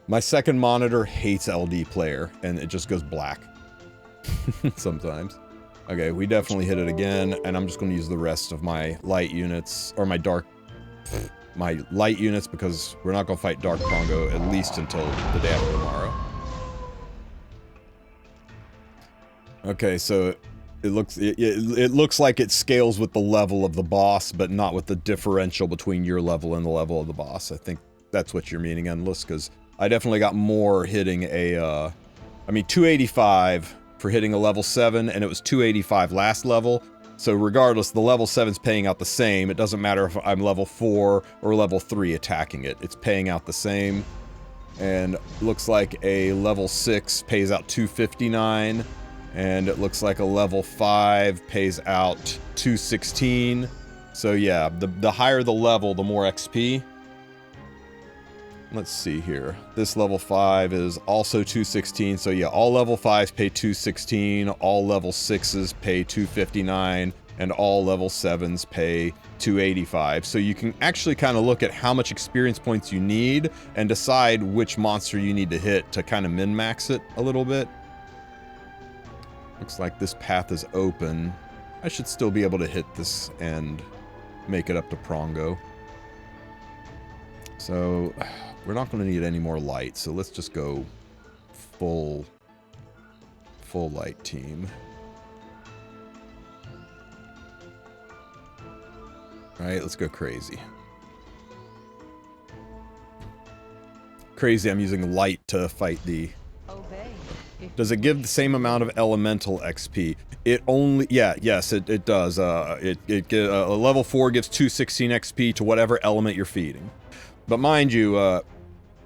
My second monitor hates LD player, and it just goes black. Sometimes. Okay, we definitely hit it again, and I'm just going to use the rest of my light units, or my light units, because we're not going to fight Dark Prongo at least until the day after tomorrow. Okay, so it looks like it scales with the level of the boss, but not with the differential between your level and the level of the boss. I think that's what you're meaning, Endless, because I definitely got more hitting a, 285 for hitting a level 7, and it was 285 last level. So regardless, the level 7's paying out the same. It doesn't matter if I'm level 4 or level 3 attacking it. It's paying out the same. And looks like a level 6 pays out 259. And it looks like a level 5 pays out 216. So yeah, the higher the level, the more XP. Let's see here. This level 5 is also 216. So yeah, all level 5s pay 216, all level 6s pay 259, and all level 7s pay 285. So you can actually kind of look at how much experience points you need and decide which monster you need to hit to kind of min-max it a little bit. Looks like this path is open. I should still be able to hit this and make it up to Prongo. So we're not going to need any more light, so let's just go full light team. Alright, let's go crazy. Crazy, I'm using light to fight the... Does it give the same amount of elemental XP? It only... Yeah, yes, it does. A level 4 gives 216 XP to whatever element you're feeding. But mind you,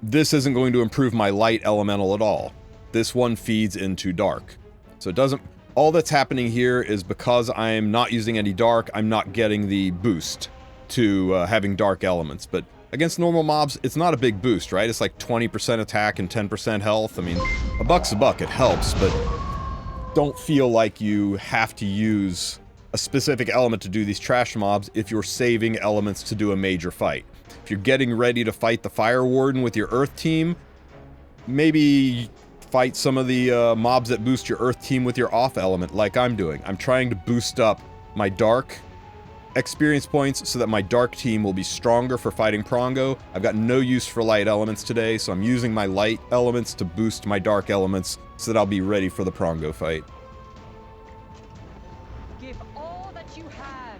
this isn't going to improve my light elemental at all. This one feeds into dark. So it doesn't... All that's happening here is because I'm not using any dark, I'm not getting the boost to having dark elements. But against normal mobs, it's not a big boost, right? It's like 20% attack and 10% health. I mean, a buck's a buck, it helps, but don't feel like you have to use a specific element to do these trash mobs if you're saving elements to do a major fight. If you're getting ready to fight the Fire Warden with your Earth team, maybe fight some of the mobs that boost your Earth team with your off element, like I'm doing. I'm trying to boost up my Dark experience points so that my Dark team will be stronger for fighting Prongo. I've got no use for light elements today, so I'm using my light elements to boost my Dark elements so that I'll be ready for the Prongo fight. Give all that you have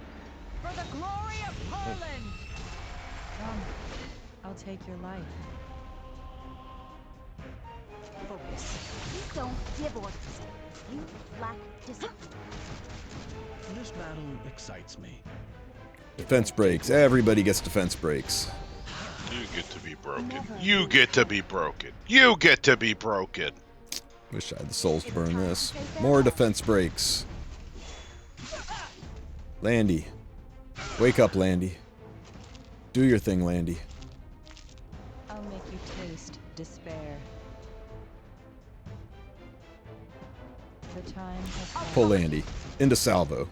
for the glory of Poland. Come, I'll take your life. Focus. You don't give orders. You lack discipline. This battle excites me. Defense breaks. Everybody gets defense breaks. You get to be broken. You get to be broken. You get to be broken. Wish I had the souls to burn this. More defense breaks. Landy. Wake up, Landy. Do your thing, Landy. I'll make you taste despair. The time has come. Pull Landy. Into salvo.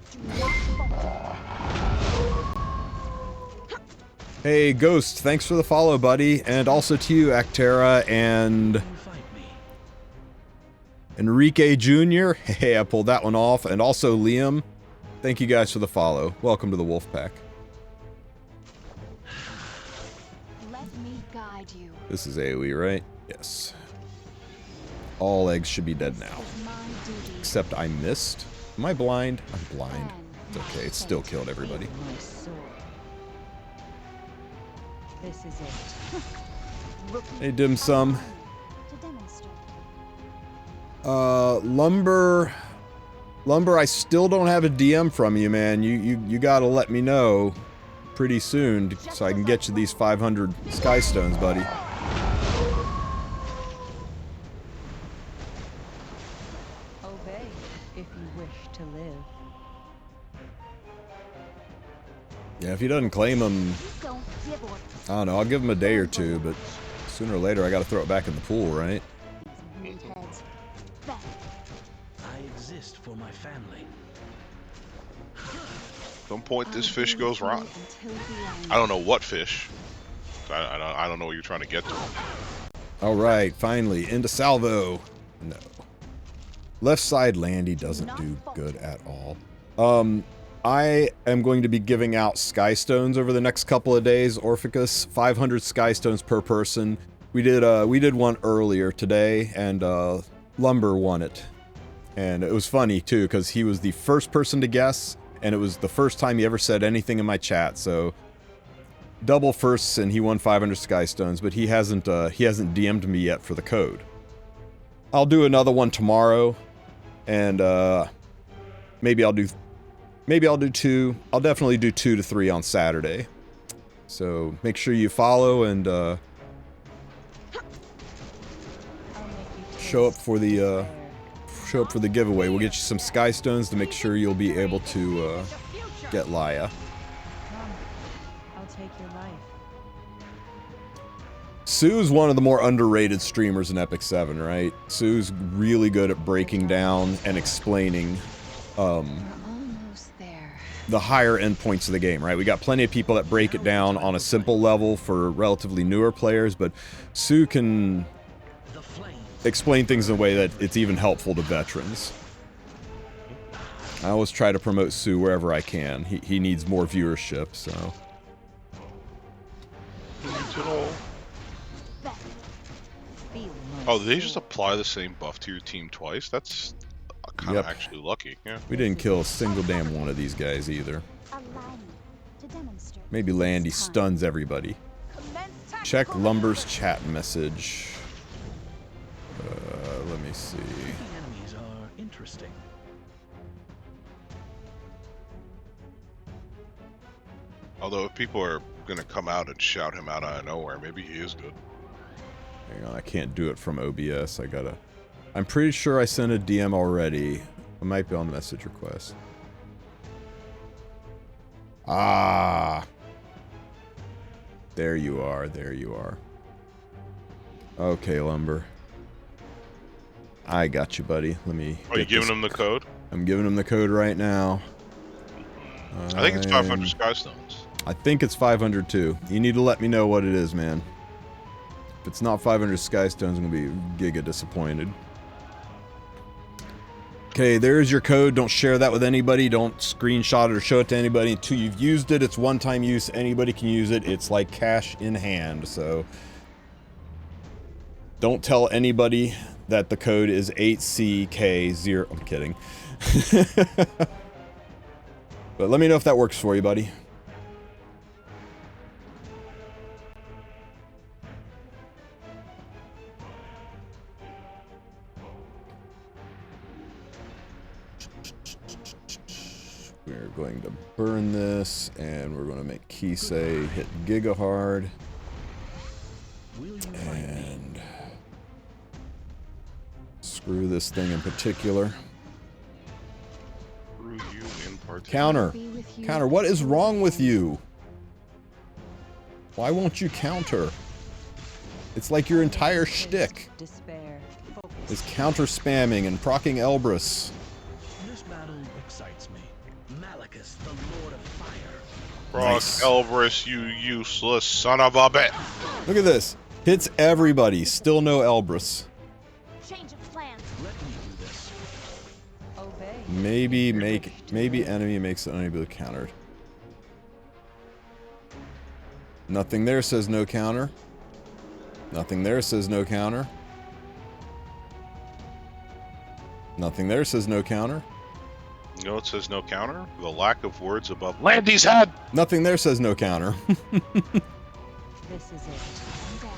Hey, Ghost, thanks for the follow, buddy. And also to you, Actera and Enrique Jr. Hey, I pulled that one off. And also Liam. Thank you guys for the follow. Welcome to the Wolf Pack. Let me guide you. This is AoE, right? Yes. All eggs should be dead now. Except I missed. Am I blind? I'm blind. It's okay, it still killed everybody. This is it. Hey, Dim Sum. Lumber, I still don't have a DM from you, man. You gotta let me know pretty soon so I can get you these 500 Sky Stones, buddy. Obey if you wish to live. Yeah, if he doesn't claim them, I don't know, I'll give him a day or two, but sooner or later I gotta throw it back in the pool, right? I exist for my family. At some point this fish goes rotten. I don't know what fish. I don't know what you're trying to get to. All right, finally into salvo. No. Left side Landy doesn't do good at all. I am going to be giving out Sky Stones over the next couple of days. Orpheus, 500 Sky Stones per person. We did one earlier today, and Lumber won it. And it was funny too, because he was the first person to guess, and it was the first time he ever said anything in my chat. So double firsts, and he won 500 Sky Stones, but he hasn't DM'd me yet for the code. I'll do another one tomorrow, and maybe I'll do 2. I'll definitely do 2 to 3 on Saturday. So make sure you follow and show up for the giveaway. We'll get you some Sky Stones to make sure you'll be able to get Laya. I'll take your life. Sue's one of the more underrated streamers in Epic 7, right? Sue's really good at breaking down and explaining the higher end points of the game, right? We got plenty of people that break it down on a simple level for relatively newer players, but Sue can explain things in a way that it's even helpful to veterans. I always try to promote Sue wherever I can. He needs more viewership, so. Oh, did they just apply the same buff to your team twice? That's kind of actually lucky. Yeah. We didn't kill a single damn one of these guys either. Maybe Landy stuns everybody. Check Lumber's chat message. Let me see. The enemies are interesting. Although if people are gonna come out and shout him out of nowhere, maybe he is good. Hang on, I can't do it from OBS. I'm pretty sure I sent a DM already. I might be on the message request. Ah. There you are, there you are. Okay, Lumber. I got you, buddy. Let me. Are you giving him the code? I'm giving him the code right now. I think it's 500 Sky Stones. I think it's 500 too. You need to let me know what it is, man. If it's not 500 Sky Stones, I'm gonna be giga disappointed. Okay, there's your code. Don't share that with anybody. Don't screenshot it or show it to anybody until you've used it. It's one-time use. Anybody can use it. It's like cash in hand, so don't tell anybody that the code is 8CK0. I'm kidding. But let me know if that works for you, buddy. We're going to burn this, and we're going to make Kisei hit Giga hard. And screw this thing in particular. Screw you in particular. Counter. Counter. What is wrong with you? Why won't you counter? It's like your entire shtick is counter spamming and proccing Elbrus. This battle excites me. Malachus, the Lord of Fire. Brock Nice. Elbrus, you useless son of a bitch. Look at this. Hits everybody. Still no Elbrus. Change of plans. Let me do this. Obey. Maybe enemy makes it unable to counter. Nothing there says no counter. Nothing there says no counter. Nothing there says no counter. You know it says no counter? The lack of words above Landy's head! Nothing there says no counter. This is it. Calm down.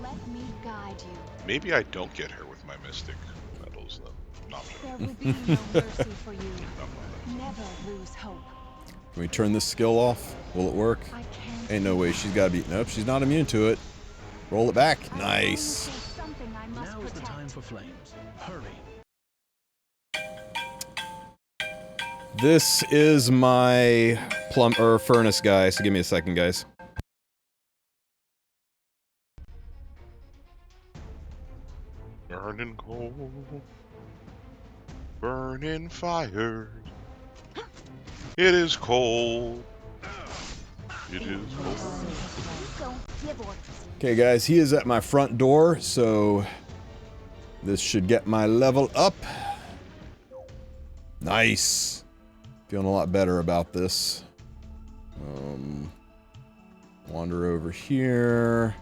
Let me guide you. Maybe I don't get her with my mystic medals then. No, I'm There will be no mercy for you. Never lose hope. Can we turn this skill off? Will it work? I can't. Ain't no way. She's got to be... Nope, she's not immune to it. Roll it back. Nice. Something I must Now is the protect. time for flames. Hurry. This is my furnace guy, so give me a second, guys. burning coal, burning fire. It is cold It is over. Don't give orders. Okay, guys, he is at my front door, so this should get my level up. Nice. Feeling a lot better about this. Wander over here.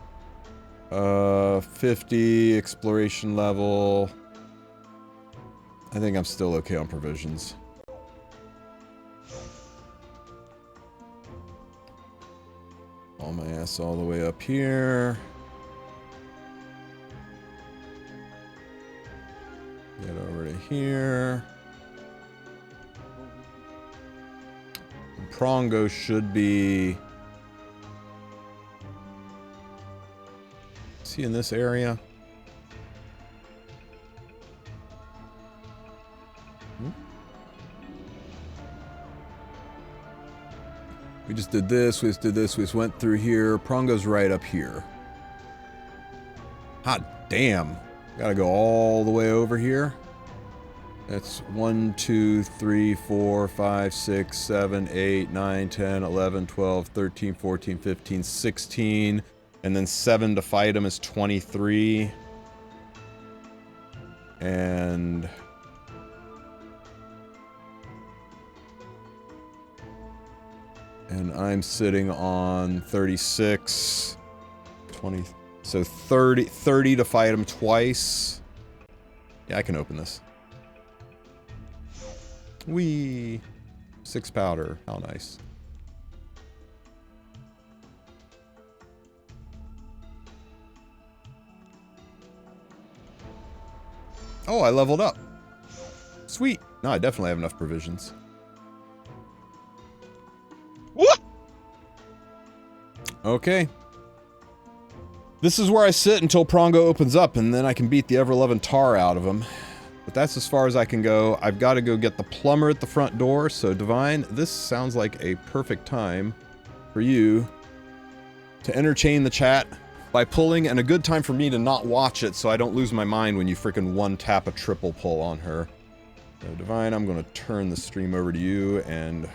50 exploration level. I think I'm still okay on provisions. Haul my ass all the way up here. Get over to here. And Prongo should be... Is he in this area? We just did this, we just did this, we just went through here. Prongo's right up here. Hot damn. Gotta go all the way over here. That's 1, 2, 3, 4, 5, 6, 7, 8, 9, 10, 11, 12, 13, 14, 15, 16. And then 7 to fight him is 23. And... I'm sitting on 36. 20... So 30 to fight him twice. Yeah, I can open this. Whee! 6 powder. How nice. Oh, I leveled up. Sweet. No, I definitely have enough provisions. What? Okay. This is where I sit until Prongo opens up, and then I can beat the ever-loving tar out of him. But that's as far as I can go. I've got to go get the plumber at the front door, so Divine, this sounds like a perfect time for you to entertain the chat by pulling, and a good time for me to not watch it so I don't lose my mind when you freaking one-tap a triple pull on her. So Divine, I'm going to turn the stream over to you and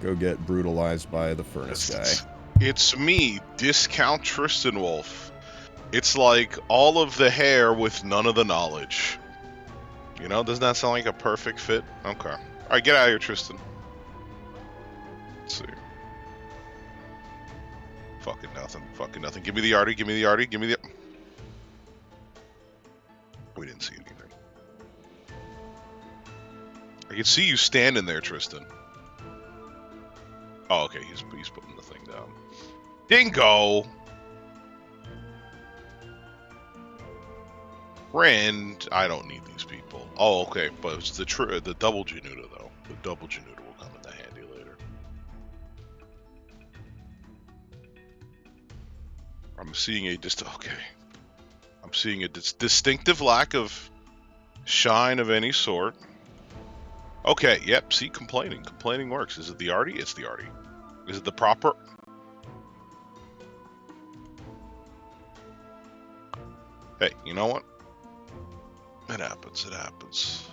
go get brutalized by the furnace guy. It's me, discount Tristen Wulf. It's like all of the hair with none of the knowledge. You know, doesn't that sound like a perfect fit? Okay. Alright, get out of here, Tristen. Let's see. Fucking nothing. Fucking nothing. Give me the arty. Give me the arty. Give me the... We didn't see anything. I can see you standing there, Tristen. Oh, okay. He's putting the thing down. Dingo! Rand, I don't need these people. Oh, okay. But it's the double Januda, though. The double Januda will come into handy later. I'm seeing a I'm seeing a distinctive lack of shine of any sort. Okay, yep, see, complaining. Complaining works. Is it the arty? It's the arty. Is it the proper? Hey, you know what? It happens, it happens.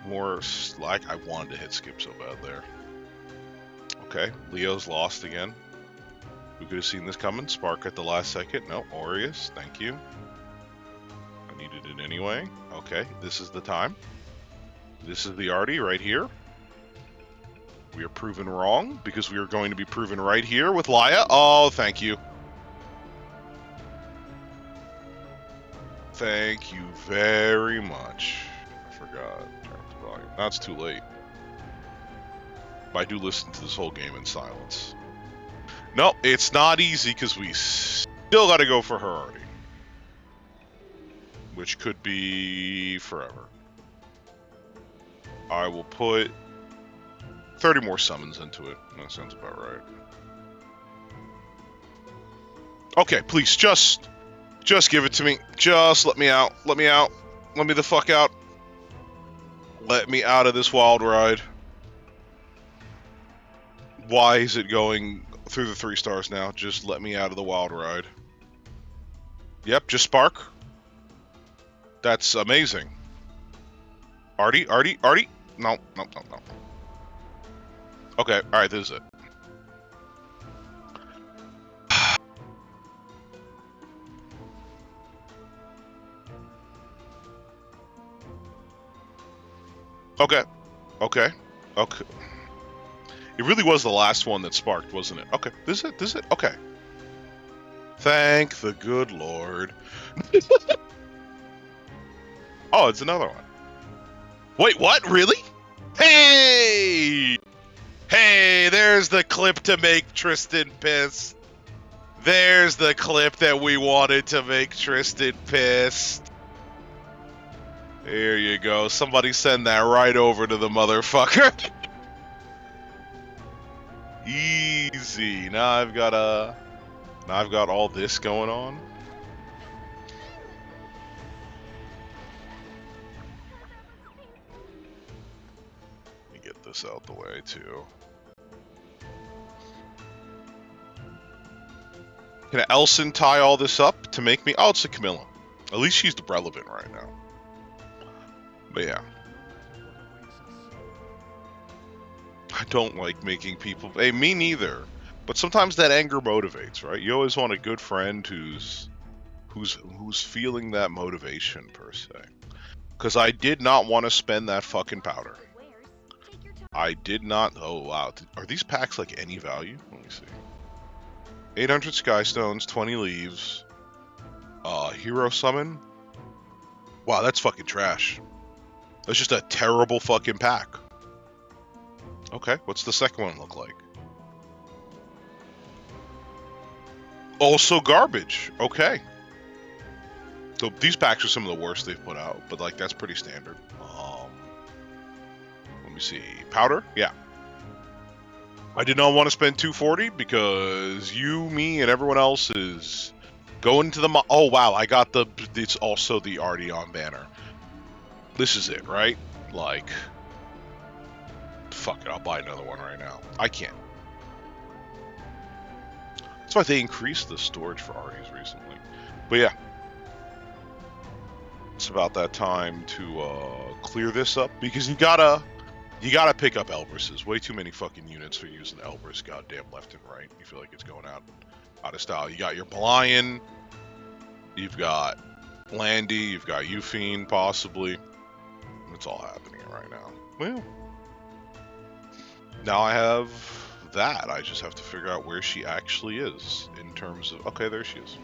More slack. I wanted to hit skip so bad there. Okay, Leo's lost again. We could have seen this coming. Spark at the last second. No, Aureus, thank you. I needed it anyway. Okay, this is the time. This is the arty right here. We are proven wrong because we are going to be proven right here with Laya. Oh, thank you. Thank you very much. I forgot. Turn up the volume. Now it's too late. But I do listen to this whole game in silence. No, it's not easy because we still got to go for her arty. Which could be forever. I will put 30 more summons into it. That sounds about right. Okay, please, just give it to me. Just let me out. Let me out. Let me the fuck out. Let me out of this wild ride. Why is it going through the 3 stars now? Just let me out of the wild ride. Yep, just spark. That's amazing. Arty, arty, arty. No, no, no, no. Okay, alright, this is it. Okay. Okay. Okay. It really was the last one that sparked, wasn't it? Okay. This is it. This is it. Okay. Thank the good Lord. Oh, it's another one. Wait, what? Really? Hey! Hey, there's the clip to make Tristen pissed. There's the clip that we wanted to make Tristen pissed. Here you go. Somebody send that right over to the motherfucker. Easy. Now I've got all this going on. Let me get this out the way too. Can Elson tie all this up to make me? Oh, it's a Camilla. At least she's relevant right now. But yeah. I don't like making people. Hey, me neither. But sometimes that anger motivates, right? You always want a good friend who's feeling that motivation per se. Because I did not want to spend that fucking powder. I did not. Oh wow, are these packs like any value? Let me see. 800 Sky Stones, 20 leaves. Hero summon. Wow, that's fucking trash. That's just a terrible fucking pack. Okay, what's the second one look like? Also garbage. Okay. So these packs are some of the worst they've put out, but like that's pretty standard. Let me see. Powder? Yeah. I did not want to spend 240 because you, me, and everyone else is going to the oh wow, I got it's also the Ardeon banner. This is it, right? Like, fuck it, I'll buy another one right now. I can't. That's why they increased the storage for Ardes recently. But yeah. It's about that time to clear this up because you gotta pick up Elbrises. Way too many fucking units for using Elbris goddamn left and right. You feel like it's going out of style. You got your Belian, you've got Landy, you've got Yuffine possibly. It's all happening right now. Well, now I have that. I just have to figure out where she actually is in terms of. Okay, there she is.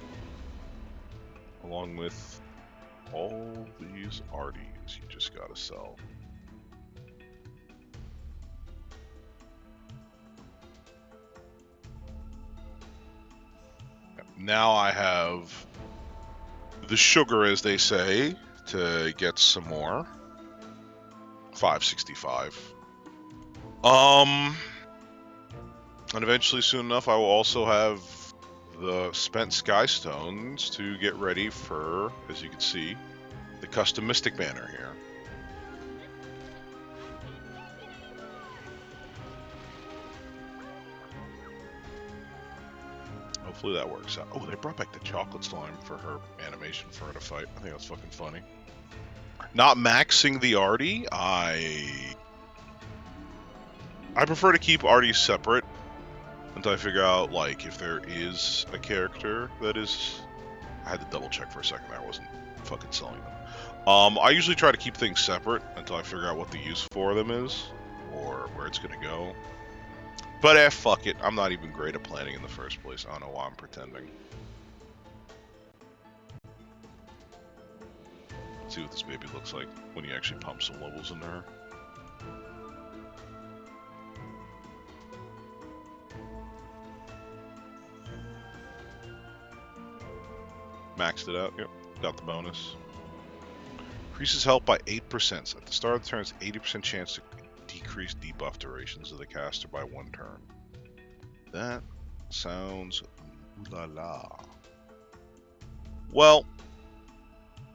Along with all these Ardes you just gotta sell. Now I have the sugar, as they say, to get some more. 565. And eventually, soon enough, I will also have the spent Sky Stones to get ready for, as you can see, the custom Mystic banner here. Hopefully that works out. Oh, they brought back the chocolate slime for her animation for her to fight. I think that's fucking funny. Not maxing the Artie, I prefer to keep Artie separate until I figure out, like, if there is a character that is... I had to double check for a second there. I wasn't fucking selling them. I usually try to keep things separate until I figure out what the use for them is, or where it's gonna go. But fuck it. I'm not even great at planning in the first place. I don't know why I'm pretending. Let's see what this baby looks like when you actually pump some levels into her. Maxed it out. Yep. Got the bonus. Increases health by 8%. At the start of the turn, it's 80% chance to decrease debuff durations of the caster by 1 turn. That sounds ooh la la. Well,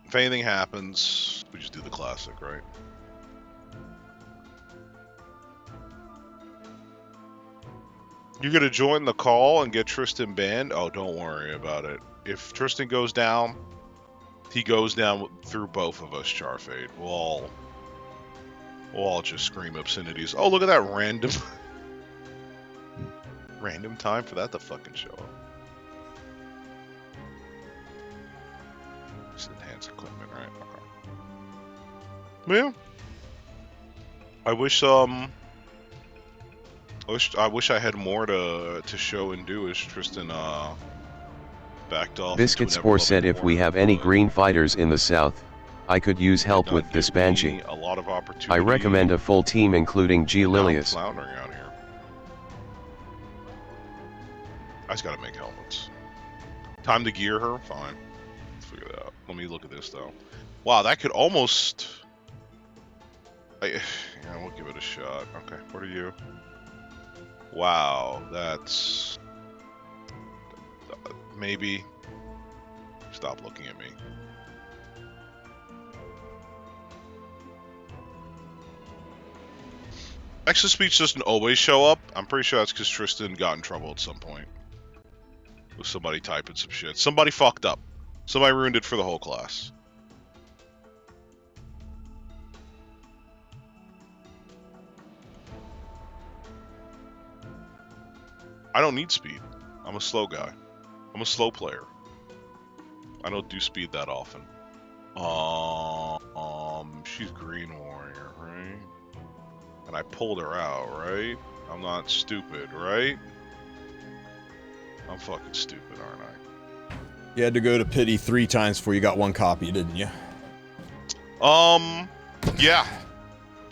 if anything happens, we just do the classic, right? You're gonna join the call and get Tristen banned? Oh, don't worry about it. If Tristen goes down, he goes down through both of us, Charfade. We'll all just scream obscenities. Oh, look at that random random time for that to fucking show up. Just enhance equipment, right? Okay. Yeah. I wish I had more to show and do as Tristen backed off. Biscuit Spore said if we have any green fighters in the south, I could use help with this Banshee. A lot of opportunity. I recommend a full team including G. Lilius. Floundering out here. I just gotta make helmets. Time to gear her? Fine. Let's figure that out. Let me look at this though. Wow, that could almost... yeah, we'll give it a shot. Okay, what are you? Wow, that's... maybe... Stop looking at me. Extra speech doesn't always show up. I'm pretty sure that's because Tristen got in trouble at some point. With somebody typing some shit. Somebody fucked up. Somebody ruined it for the whole class. I don't need speed. I'm a slow guy. I'm a slow player. I don't do speed that often. She's Green Warrior, right? And I pulled her out, right? I'm not stupid, right? I'm fucking stupid, aren't I? You had to go to pity 3 times before you got 1 copy, didn't you? Yeah.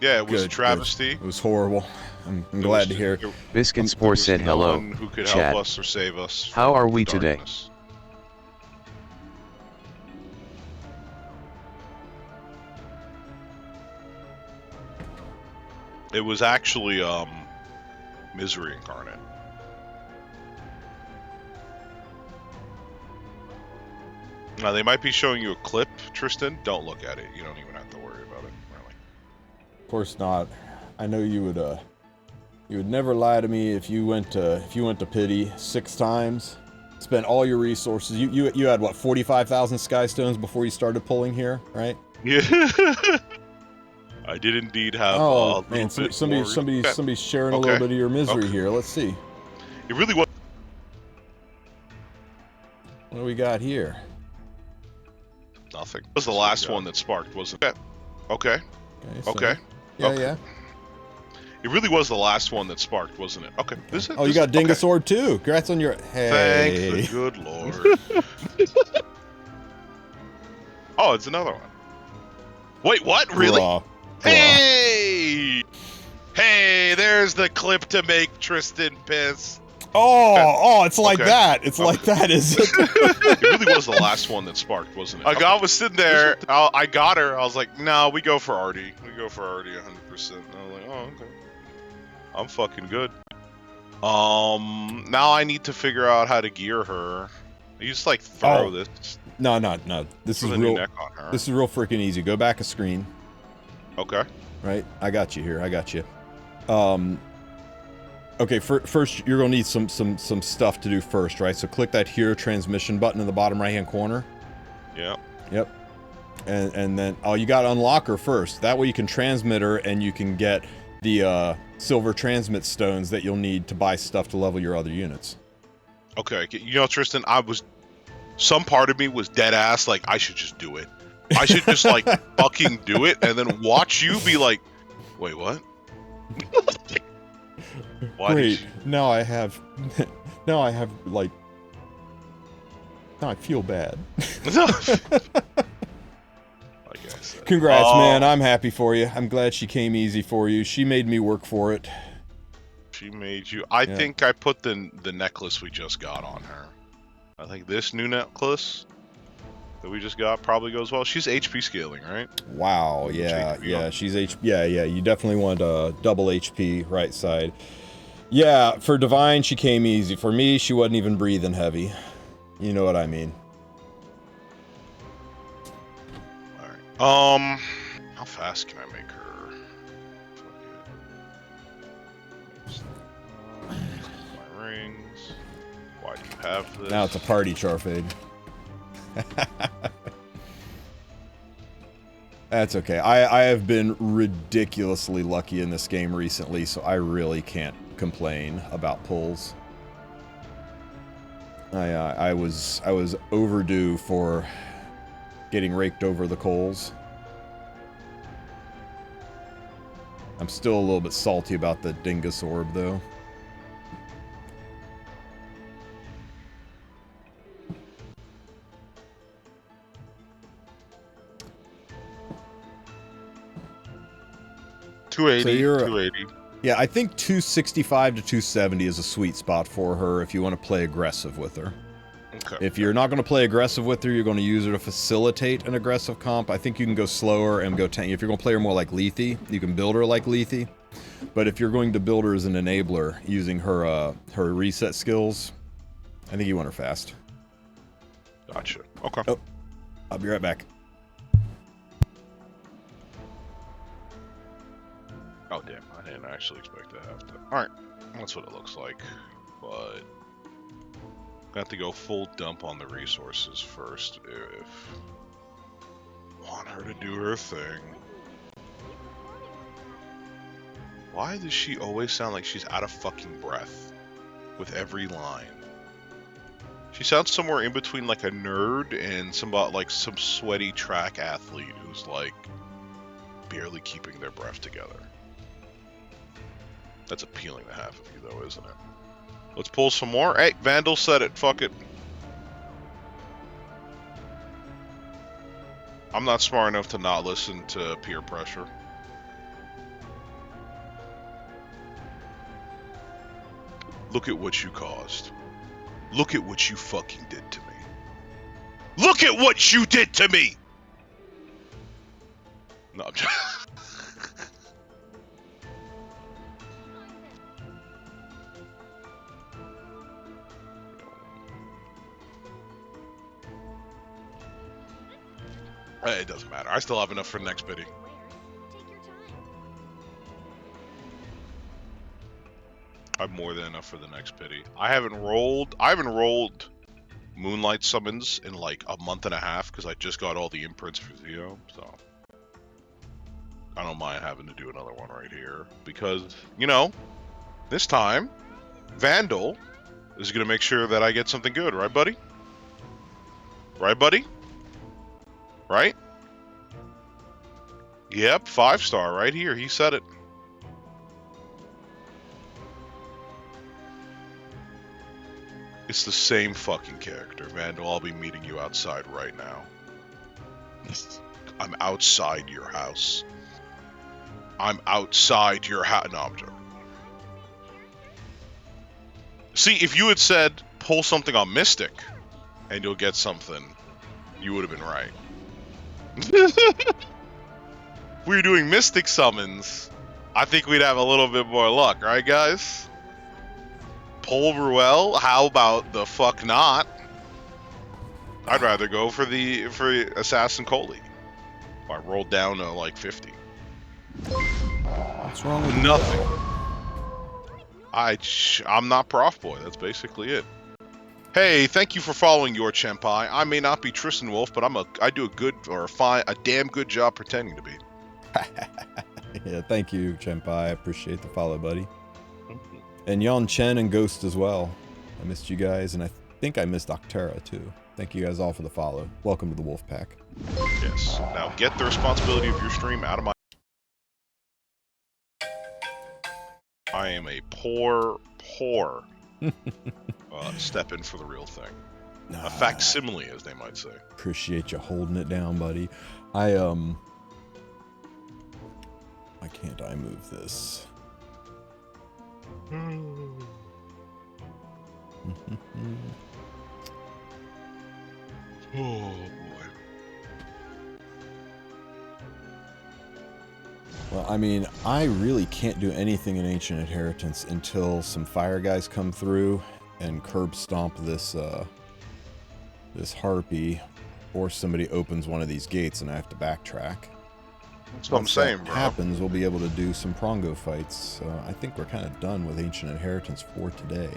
Yeah, it was Good, a travesty. It was horrible. I'm glad to hear. Biscuit Spore said hello. No one who could Chat. help us or save us. How are we from today? darkness. It was actually Misery Incarnate. Now they might be showing you a clip, Tristen. Don't look at it. You don't even have to worry about it, really. Of course not. I know you would never lie to me if you went to pity 6 times, spent all your resources. You had what, 45,000 sky stones before you started pulling here, right? Yeah. I did indeed have. Oh man, somebody's sharing a little bit of your misery here. Let's see. It really was. What do we got here? Nothing. It was the last one that sparked, wasn't it? Okay. Okay. Yeah, Okay. yeah. It really was the last one that sparked, wasn't it? Okay. Oh, you got Dingosaur too. Congrats on your. Thank Hey. the good Lord. Oh, it's another one. Wait, what? Really? Bruh. Hey! Hey, there's the clip to make Tristen piss. Oh, it's like Okay. that. It's like that, is it? It really was the last one that sparked, wasn't it? A guy was sitting there. I got her. I was like, no, we go for Artie. We go for Artie 100%. I was like, oh, okay. I'm fucking good. Now I need to figure out how to gear her. You just like throw this. No. This is real. Neck on her. This is real freaking easy. Go back a screen. Okay. Right, I got you here. I got you. Okay. First, you're gonna need some stuff to do first, right? So click that Hero Transmission button in the bottom right-hand corner. Yeah. Yep. And then you got to unlock her first. That way you can transmit her, and you can get the silver transmit stones that you'll need to buy stuff to level your other units. Okay. You know, Tristen, some part of me was dead ass. Like, I should just do it. I should just like fucking do it, and then watch you be like, wait, what? Wait, now I feel bad. Congrats, man. I'm happy for you. I'm glad she came easy for you. She made me work for it. She made you. I think I put the necklace we just got on her. I think this new necklace that we just got probably goes well. She's HP scaling, right? Wow, yeah, she's yeah, you definitely want a double HP right side. Yeah, for Divine, she came easy. For me, she wasn't even breathing heavy. You know what I mean. Alright. How fast can I make her? My rings. Why do you have this? Now it's a party, Charfade. That's okay. I have been ridiculously lucky in this game recently, so I really can't complain about pulls. I was overdue for getting raked over the coals. I'm still a little bit salty about the Dingus Orb, though. So 280. Yeah, I think 265 to 270 is a sweet spot for her if you want to play aggressive with her. Okay. If you're not going to play aggressive with her, you're going to use her to facilitate an aggressive comp. I think you can go slower and go tank. If you're going to play her more like Lethe, you can build her like Lethe. But if you're going to build her as an enabler using her her reset skills, I think you want her fast. Gotcha. Okay. Oh, I'll be right back. Oh, damn. I didn't actually expect to have to. Alright. That's what it looks like. But got to go full dump on the resources first if want her to do her thing. Why does she always sound like she's out of fucking breath with every line? She sounds somewhere in between like a nerd and like some sweaty track athlete who's like barely keeping their breath together. That's appealing to half of you though, isn't it? Let's pull some more. Hey, Vandal said it. Fuck it. I'm not smart enough to not listen to peer pressure. Look at what you caused. Look at what you fucking did to me. Look at what you did to me! No, I'm just... It doesn't matter. I still have enough for the next pity. I have more than enough for the next pity. I haven't rolled Moonlight summons in like a month and a half because I just got all the imprints for Zeo, so I don't mind having to do another one right here because, you know, this time Vandal is gonna make sure that I get something good, right, buddy? Right, buddy? Right? Yep, 5-star right here. He said it. It's the same fucking character, Vandal. I'll be meeting you outside right now. I'm outside your house. I'm outside your house. No, I'm joking. See, if you had said, pull something on Mystic, and you'll get something, you would have been right. If we were doing Mystic summons, I think we'd have a little bit more luck, right, guys? Pull Ruel, how about the fuck not? I'd rather go for Assassin Coley. I rolled down to like 50. What's wrong with nothing? I'm not Prof Boy. That's basically it. Hey, thank you for following your Champai. I may not be Tristen Wulf, but I do a damn good job pretending to be. Yeah, thank you, Champai. I appreciate the follow, buddy. And Yon Chen and Ghost as well. I missed you guys, and I think I missed Octera too. Thank you guys all for the follow. Welcome to the Wolf Pack. Yes. Now get the responsibility of your stream out of my... I am a poor step in for the real thing. A facsimile, as they might say. Appreciate you holding it down, buddy. Why can't I move this? Oh boy. Well, I mean, I really can't do anything in Ancient Inheritance until some fire guys come through and curb stomp this this harpy, or somebody opens one of these gates and I have to backtrack. That's what I'm saying, bro. Happens, we'll be able to do some Prongo fights. I think we're kind of done with Ancient Inheritance for today.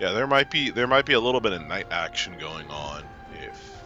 Yeah, there might be a little bit of night action going on if